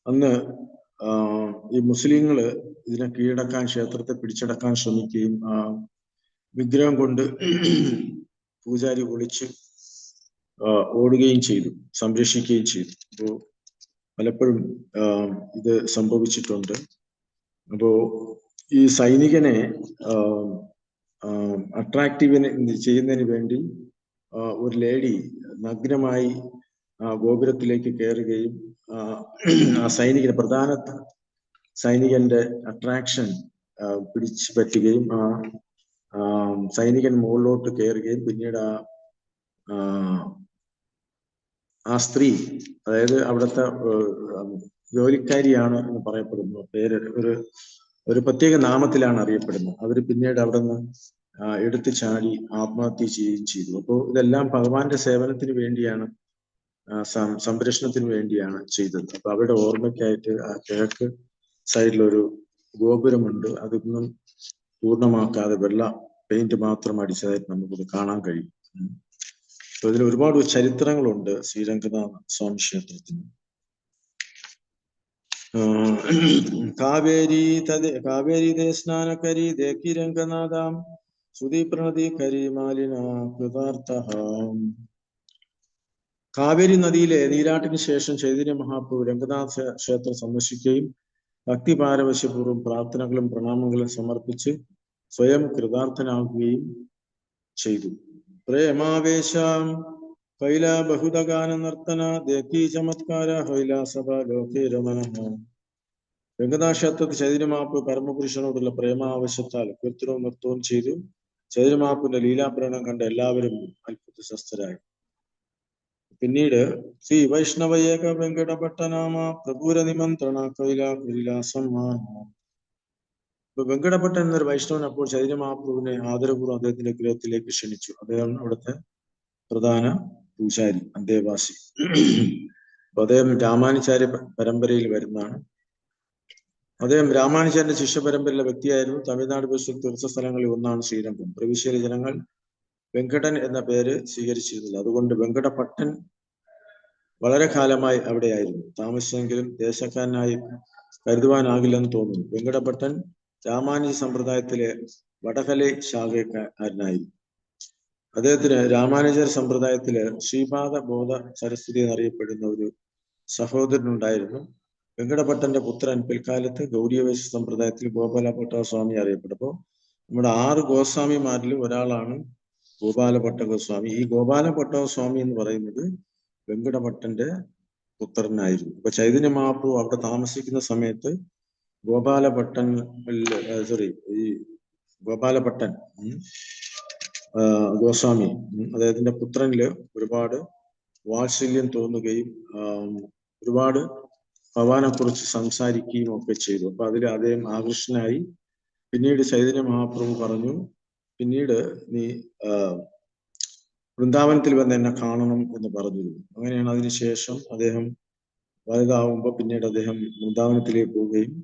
അന്ന് ഈ മുസ്ലിങ്ങള് ഇതിനെ കീഴടക്കാൻ, ക്ഷേത്രത്തെ പിടിച്ചടക്കാൻ ശ്രമിക്കുകയും ആ വിഗ്രഹം കൊണ്ട് പൂജാരി ഒളിച്ച് ഓടുകയും ചെയ്തു, സംരക്ഷിക്കുകയും ചെയ്തു. അപ്പോൾ പലപ്പോഴും ഇത് സംഭവിച്ചിട്ടുണ്ട്. അപ്പോ ഈ സൈനികനെ അട്രാക്റ്റീവിന് ചെയ്യുന്നതിന് വേണ്ടി ഒരു ലേഡി നഗ്നമായി ഗോപുരത്തിലേക്ക് കയറുകയും ആ പ്രധാന സൈനികന്റെ അട്രാക്ഷൻ പിടിച്ചു പറ്റുകയും സൈനികൻ മുകളിലോട്ട് കയറുകയും പിന്നീട് ആ സ്ത്രീ, അതായത് അവിടുത്തെ ജോലിക്കാരിയാണ് എന്ന് പറയപ്പെടുന്നു, പേര് ഒരു പ്രത്യേക നാമത്തിലാണ് അറിയപ്പെടുന്നത്. അവര് പിന്നീട് അവിടെ നിന്ന് എടുത്തു ചാടി ആത്മഹത്യ ചെയ്യുകയും ചെയ്തു. അപ്പോൾ ഇതെല്ലാം ഭഗവാന്റെ സേവനത്തിന് വേണ്ടിയാണ്, സംരക്ഷണത്തിന് വേണ്ടിയാണ് ചെയ്തത്. അപ്പൊ അവരുടെ ഓർമ്മയ്ക്കായിട്ട് ആ കിഴക്ക് സൈഡിലൊരു ഗോപുരമുണ്ട്. അതൊന്നും പൂർണ്ണമാക്കാതെ വെള്ള പെയിന്റ് മാത്രം അടിച്ചതായിട്ട് നമുക്കിത് കാണാൻ കഴിയും. അപ്പൊ ഇതിൽ ഒരുപാട് ചരിത്രങ്ങളുണ്ട് ശ്രീരംഗനാഥ സ്വാമി ക്ഷേത്രത്തിന്. കാവേരി ദേ സ്നാനകരി ദേക്കി രംഗനാഥാം സുധി പ്രണതി കരി മാലിന കൃതാർത്ഥം. കാവേരി നദിയിലെ നീരാട്ടിന് ശേഷം ചൈതന്യ മഹാപ്രഭു രംഗനാഥ ക്ഷേത്രം സന്ദർശിക്കുകയും ഭക്തി പാരവശ്യപൂർവ്വം പ്രാർത്ഥനകളും പ്രണാമങ്ങളും സമർപ്പിച്ച് സ്വയം കൃതാർത്ഥനാകുകയും ചെയ്തു. പ്രേമാവേശം കൈല ബഹുദഗാന നർത്തന ദേക്കി ചമത്കാര ഹൈലാസഭ ലോകേ രമണ. രംഗനാഥ ക്ഷേത്രത്തിൽ ചൈതന്യ മഹാപ്രഭു പരമപുരുഷനോടുള്ള പ്രേമാവശ്യത്താൽ കീർത്തനവും നൃത്തവും ചെയ്തു. ചൈതന്യ മഹാപ്രഭുവിന്റെ ലീലാപ്രകടനം കണ്ട എല്ലാവരും അത്ഭുതസ്വസ്ഥരായി. പിന്നീട് ശ്രീ വൈഷ്ണവയേക വെങ്കടഭട്ടനാമ പ്രഭുര നിമന്ത്രണ കൈലാസമ്മാന. വെങ്കടഭട്ടൻ എന്നൊരു വൈഷ്ണവൻ അപ്പോൾ ചൈതന്യ മഹാപ്രഭുവിനെ ആദരപൂർവ്വം അദ്ദേഹത്തിന്റെ ഗൃഹത്തിലേക്ക് ക്ഷണിച്ചു. അദ്ദേഹം അവിടുത്തെ പ്രധാന പൂജാരി, അന്തേവാസി. അപ്പൊ അദ്ദേഹം രാമാനുചാര്യ പരമ്പരയിൽ വരുന്നതാണ്. അദ്ദേഹം രാമാനുചാര്യന്റെ ശിഷ്യ പരമ്പരയിലെ വ്യക്തിയായിരുന്നു. തമിഴ്നാട് പ്രദേശത്തെ തീർത്ഥ സ്ഥലങ്ങളിൽ ഒന്നാണ് ശ്രീരംഗം. പ്രവിശ്യയിലെ ജനങ്ങൾ വെങ്കടൻ എന്ന പേര് സ്വീകരിച്ചിരുന്നില്ല. അതുകൊണ്ട് വെങ്കടഭട്ടൻ വളരെ കാലമായി അവിടെയായിരുന്നു താമസിച്ചെങ്കിലും ദേശക്കാരനായി കരുതുവാനാകില്ലെന്ന് തോന്നുന്നു. വെങ്കടഭട്ടൻ രാമാനുജ സമ്പ്രദായത്തിലെ വടകലൈ ശാഖക്കാരനായിരുന്നു. അദ്ദേഹത്തിന് രാമാനുജർ സമ്പ്രദായത്തില് ശ്രീപാദ ബോധ സരസ്വതി എന്നറിയപ്പെടുന്ന ഒരു സഹോദരനുണ്ടായിരുന്നു. വെങ്കടഭട്ടന്റെ പുത്രൻ പിൽക്കാലത്ത് ഗൗഡീയവൈശ്യ സമ്പ്രദായത്തിൽ ഗോപാലഭട്ട സ്വാമി അറിയപ്പെട്ടപ്പോൾ നമ്മുടെ 6 ഗോസ്വാമിമാരിലും ഒരാളാണ് ഗോപാലഭട്ട ഗോസ്വാമി. ഈ ഗോപാലഭട്ട സ്വാമി എന്ന് പറയുന്നത് വെങ്കടഭട്ടന്റെ പുത്രനായിരുന്നു. അപ്പൊ ചൈതന്യ മഹാപ്രഭു അവിടെ താമസിക്കുന്ന സമയത്ത് ഗോപാലഭട്ടൻ ഗോസ്വാമി അദ്ദേഹത്തിന്റെ പുത്രനില് ഒരുപാട് വാത്സല്യം തോന്നുകയും ഒരുപാട് ഭഗവാനെ കുറിച്ച് സംസാരിക്കുകയും ഒക്കെ ചെയ്തു. അപ്പൊ അതിൽ അദ്ദേഹം ആകൃഷ്ടനായി. പിന്നീട് ചൈതന്യ മഹാപ്രഭു പറഞ്ഞു, പിന്നീട് നീ വൃന്ദാവനത്തിൽ വന്ന് എന്നെ കാണണം എന്ന് പറഞ്ഞിരുന്നു. അങ്ങനെയാണ് അതിനുശേഷം അദ്ദേഹം വലുതാവുമ്പോൾ പിന്നീട് അദ്ദേഹം വൃന്ദാവനത്തിലേക്ക് പോവുകയും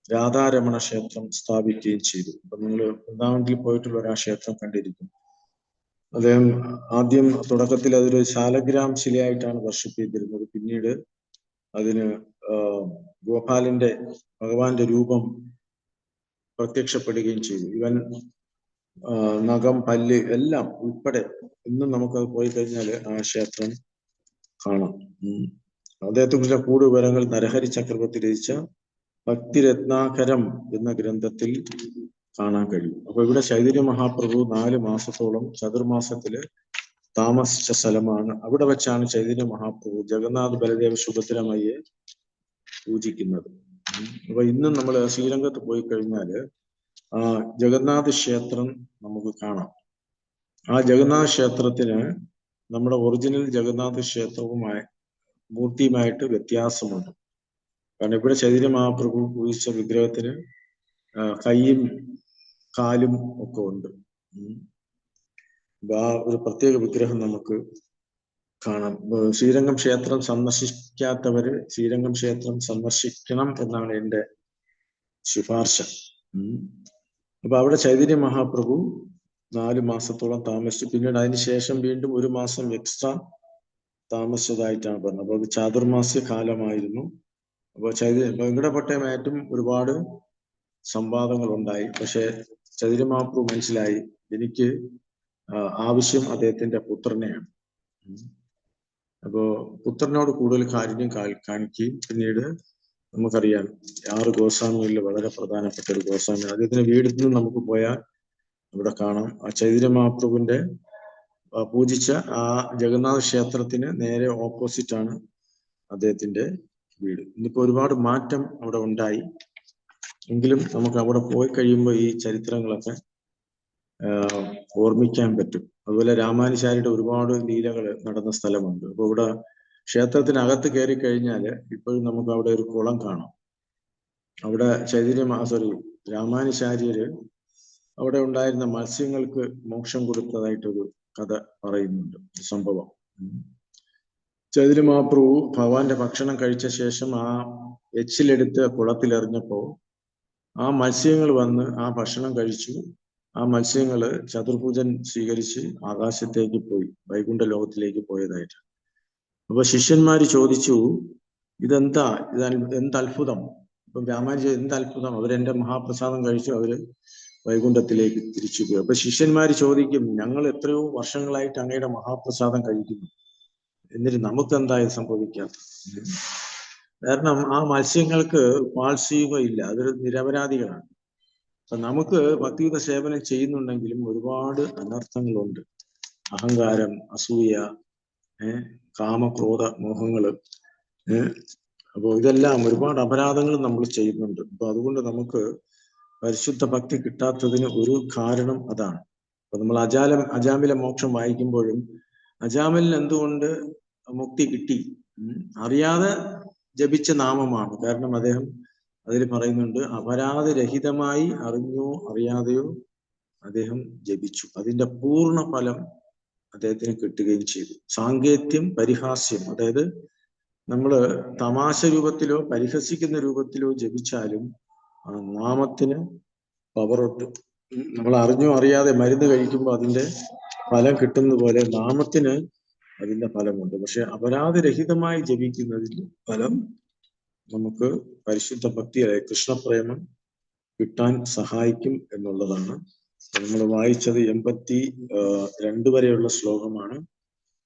രാധാരമണ ക്ഷേത്രം സ്ഥാപിക്കുകയും ചെയ്തു. അപ്പൊ നിങ്ങൾ വൃന്ദാവനത്തിൽ പോയിട്ടുള്ള ആ ക്ഷേത്രം കണ്ടിരിക്കും. അദ്ദേഹം ആദ്യം തുടക്കത്തിൽ അതൊരു ശാലഗ്രാം ശിലയായിട്ടാണ് വർഷിപ്പ് ചെയ്തിരുന്നത്. പിന്നീട് അതിന് ഗോപാലന്റെ ഭഗവാന്റെ രൂപം പ്രത്യക്ഷപ്പെടുകയും ചെയ്തു. ഇവൻ നഖം, പല്ല് എല്ലാം ഉൾപ്പെടെ ഇന്നും നമുക്കത് പോയി കഴിഞ്ഞാൽ ആ ക്ഷേത്രം കാണാം. അദ്ദേഹത്തെ കുറിച്ച് കൂടുതൽ വിവരങ്ങൾ നരഹരി ചക്രവർത്തി രചിച്ച ഭക്തിരത്നാകരം എന്ന ഗ്രന്ഥത്തിൽ കാണാൻ കഴിയും. അപ്പൊ ഇവിടെ ചൈതന്യ മഹാപ്രഭു 4 മാസത്തോളം ചതുർമാസത്തില് താമസിച്ച സ്ഥലമാണ്. അവിടെ വെച്ചാണ് ചൈതന്യ മഹാപ്രഭു ജഗന്നാഥ് ബലദേവ സുഭദ്രമയ്യെ പൂജിക്കുന്നത്. അപ്പൊ ഇന്നും നമ്മൾ ശ്രീരംഗത്ത് പോയി കഴിഞ്ഞാല് ആ ജഗന്നാഥ് ക്ഷേത്രം നമുക്ക് കാണാം. ആ ജഗന്നാഥ് ക്ഷേത്രത്തിന് നമ്മുടെ ഒറിജിനൽ ജഗന്നാഥ് ക്ഷേത്രവുമായി മൂർത്തിയുമായിട്ട് വ്യത്യാസമുണ്ട്. കാരണം ഇവിടെ ചൈതന്യ മഹാപ്രഭു പൂജിച്ച വിഗ്രഹത്തിന് കൈയും കാലും ഒക്കെ ഉണ്ട്. ആ ഒരു പ്രത്യേക വിഗ്രഹം നമുക്ക് കാണാം. ശ്രീരംഗം ക്ഷേത്രം സന്ദർശിക്കാത്തവര് ശ്രീരംഗം ക്ഷേത്രം സന്ദർശിക്കണം എന്നാണ് എൻ്റെ ശുപാർശ. അപ്പൊ അവിടെ ചൈതന്യ മഹാപ്രഭു 4 മാസത്തോളം താമസിച്ചു. പിന്നീട് അതിനുശേഷം വീണ്ടും 1 മാസം എക്സ്ട്രാ താമസിച്ചതായിട്ടാണ് പറഞ്ഞത്. അപ്പൊ അത് ചാതുർമാസ്യ കാലമായിരുന്നു. അപ്പോൾ വെങ്കടഭട്ടയുമായിട്ടും ഒരുപാട് സംവാദങ്ങൾ ഉണ്ടായി. പക്ഷെ ചൈതന്യ മഹാപ്രഭു മനസ്സിലായി, എനിക്ക് ആവശ്യം അദ്ദേഹത്തിന്റെ പുത്രനെയാണ്. അപ്പോ പുത്രനോട് കൂടുതൽ കാരുണ്യം കാണിക്കുകയും പിന്നീട് നമുക്കറിയാം 6 ഗോസ്വാമികളിൽ വളരെ പ്രധാനപ്പെട്ട ഒരു ഗോസ്വാമി. അദ്ദേഹത്തിന്റെ വീട്ടിൽ നിന്ന് നമുക്ക് പോയാൽ ഇവിടെ കാണാം. ആ ചൈതന്യ മഹാപ്രഭുവിന്റെ പൂജിച്ച ആ ജഗന്നാഥ ക്ഷേത്രത്തിന് നേരെ ഓപ്പോസിറ്റ് ആണ് അദ്ദേഹത്തിന്റെ വീട്. ഇന്നിപ്പോ ഒരുപാട് മാറ്റം അവിടെ ഉണ്ടായി. എങ്കിലും നമുക്ക് അവിടെ പോയി കഴിയുമ്പോൾ ഈ ചരിത്രങ്ങളൊക്കെ ഓർമ്മിക്കാൻ പറ്റും. അതുപോലെ രാമാനുചാരിയുടെ ഒരുപാട് ലീലകൾ നടന്ന സ്ഥലമുണ്ട്. അപ്പൊ ഇവിടെ ക്ഷേത്രത്തിനകത്ത് കയറി കഴിഞ്ഞാല് ഇപ്പോഴും നമുക്ക് അവിടെ ഒരു കുളം കാണാം. അവിടെ രാമാനുചാര്യര് അവിടെ ഉണ്ടായിരുന്ന മത്സ്യങ്ങൾക്ക് മോക്ഷം കൊടുത്തതായിട്ടൊരു കഥ പറയുന്നുണ്ട്, സംഭവം. ചൈതന്യ മഹാപ്രഭു ഭഗവാന്റെ ഭക്ഷണം കഴിച്ച ശേഷം ആ എച്ചിലെടുത്ത് കുളത്തിലെറിഞ്ഞപ്പോ ആ മത്സ്യങ്ങൾ വന്ന് ആ ഭക്ഷണം കഴിച്ചു. ആ മത്സ്യങ്ങള് ചതുർഭുജൻ സ്വീകരിച്ച് ആകാശത്തേക്ക് പോയി, വൈകുണ്ഠ ലോകത്തിലേക്ക് പോയതായിട്ട്. അപ്പൊ ശിഷ്യന്മാര് ചോദിച്ചു, ഇതെന്താ, എന്ത് അത്ഭുതം. ഇപ്പം രാമാനുജൻ എന്ത് അത്ഭുതം, അവരെന്റെ മഹാപ്രസാദം കഴിച്ചു, അവര് വൈകുണ്ഠത്തിലേക്ക് തിരിച്ചു പോയി. അപ്പൊ ശിഷ്യന്മാര് ചോദിക്കും, ഞങ്ങൾ എത്രയോ വർഷങ്ങളായിട്ട് അങ്ങയുടെ മഹാപ്രസാദം കഴിക്കുന്നു, എന്നിട്ട് നമുക്ക് എന്തായാലും സംഭവിക്കാത്തത്? കാരണം ആ മത്സ്യങ്ങൾക്ക് പാൾസ്യുകയില്ല, അതൊരു നിരപരാധികളാണ്. അപ്പൊ നമുക്ക് ഭക്തിയുത സേവനം ചെയ്യുന്നുണ്ടെങ്കിലും ഒരുപാട് അനർത്ഥങ്ങളുണ്ട്. അഹങ്കാരം, അസൂയ, കാമക്രോധ മോഹങ്ങള്, അപ്പോൾ ഇതെല്ലാം ഒരുപാട് അപരാധങ്ങൾ നമ്മൾ ചെയ്യുന്നുണ്ട്. അപ്പൊ അതുകൊണ്ട് നമുക്ക് പരിശുദ്ധ ഭക്തി കിട്ടാത്തതിന് ഒരു കാരണം അതാണ്. അപ്പൊ നമ്മൾ അജാമില മോക്ഷം വായിക്കുമ്പോഴും അജാമിലിന് എന്തുകൊണ്ട് മുക്തി കിട്ടി? അറിയാതെ ജപിച്ച നാമമാണ്. കാരണം അദ്ദേഹം അതിൽ പറയുന്നുണ്ട്, അപരാധരഹിതമായി അറിഞ്ഞോ അറിയാതെയോ അദ്ദേഹം ജപിച്ചു. അതിന്റെ പൂർണ്ണ ഫലം അദ്ദേഹത്തിന് കിട്ടുകയും ചെയ്തു. സാങ്കേത്യം, പരിഹാസ്യം, അതായത് നമ്മൾ തമാശ രൂപത്തിലോ പരിഹസിക്കുന്ന രൂപത്തിലോ ജപിച്ചാലും ആ നാമത്തിന് പവറുണ്ട്. നമ്മൾ അറിഞ്ഞോ അറിയാതെ മരുന്ന് കഴിക്കുമ്പോൾ അതിന്റെ ഫലം കിട്ടുന്ന പോലെ നാമത്തിന് അതിന്റെ ഫലമുണ്ട്. പക്ഷെ അപരാധരഹിതമായി ജപിക്കുന്നതിന്റെ ഫലം നമുക്ക് പരിശുദ്ധ ഭക്തി, കൃഷ്ണപ്രേമം കിട്ടാൻ സഹായിക്കും എന്നുള്ളതാണ്. നമ്മൾ വായിച്ചത് 82 വരെയുള്ള ശ്ലോകമാണ്.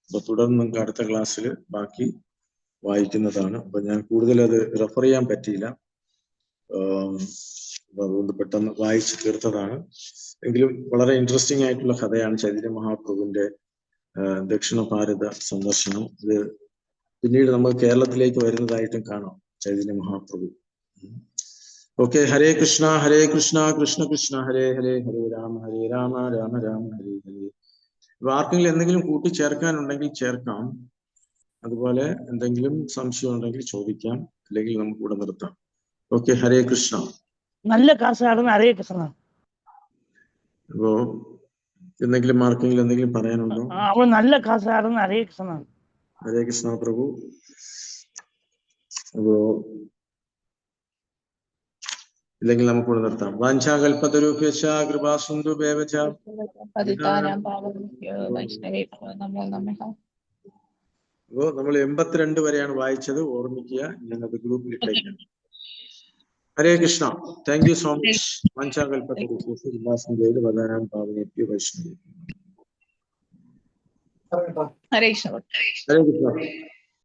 അപ്പൊ തുടർന്ന് നമുക്ക് അടുത്ത ക്ലാസ്സിൽ ബാക്കി വായിക്കുന്നതാണ്. അപ്പൊ ഞാൻ കൂടുതൽ അത് റെഫർ ചെയ്യാൻ പറ്റിയില്ല, അതുകൊണ്ട് പെട്ടെന്ന് വായിച്ചു തീർത്തതാണ്. എങ്കിലും വളരെ ഇൻട്രസ്റ്റിംഗ് ആയിട്ടുള്ള കഥയാണ് ചൈതന്യ മഹാപ്രഭുവിന്റെ ദക്ഷിണ ഭാരത സന്ദർശനം. ഇത് പിന്നീട് നമ്മൾ കേരളത്തിലേക്ക് വരുന്നതായിട്ടും കാണാം ചൈതന്യ മഹാപ്രഭു. ഓക്കെ, ഹരേ കൃഷ്ണ കൃഷ്ണ കൃഷ്ണ ഹരേ ഹരേ, ഹരേ രാമ രാമ രാമ ഹരേ ഹരേ. ഇപ്പൊ ആർക്കെങ്കിലും എന്തെങ്കിലും കൂട്ടിച്ചേർക്കാനുണ്ടെങ്കിൽ ചേർക്കാം. അതുപോലെ എന്തെങ്കിലും സംശയം ഉണ്ടെങ്കിൽ ചോദിക്കാം, അല്ലെങ്കിൽ നമുക്ക് ഇവിടെ നിർത്താം. ഓക്കെ, ഹരേ കൃഷ്ണ. നല്ല കാസാണെന്ന് ഹരേ കൃഷ്ണ. അപ്പോ എന്തെങ്കിലും ആർക്കെങ്കിലും എന്തെങ്കിലും പറയാനുണ്ടോ? അവൻ നല്ല കാസാണെന്ന് ഹരേ കൃഷ്ണ. ഹരേ കൃഷ്ണ പ്രഭു. അപ്പോ ഇല്ലെങ്കിൽ നമുക്ക് ഇവിടെ നിർത്താം. വാഞ്ചാകൽപതരൂപ്യശ്ച കൃപാസിന്ധു ഭേവച അപ്പോ നമ്മൾ 82 വരെയാണ് വായിച്ചത്, ഓർമ്മിക്കുക. ഞങ്ങൾക്ക് ഗ്രൂപ്പിൽ ഇട്ടേക്കാം. Hare Krishna. Thank you so much. വാഞ്ചാകൽപതരൂപ്യശ്ച കൃപാസിന്ധു വദനാം പാവനേഭ്യോ വൈഷ്ണവേഭ്യോ. ഹരേ കൃഷ്ണ. ഹരേ കൃഷ്ണ.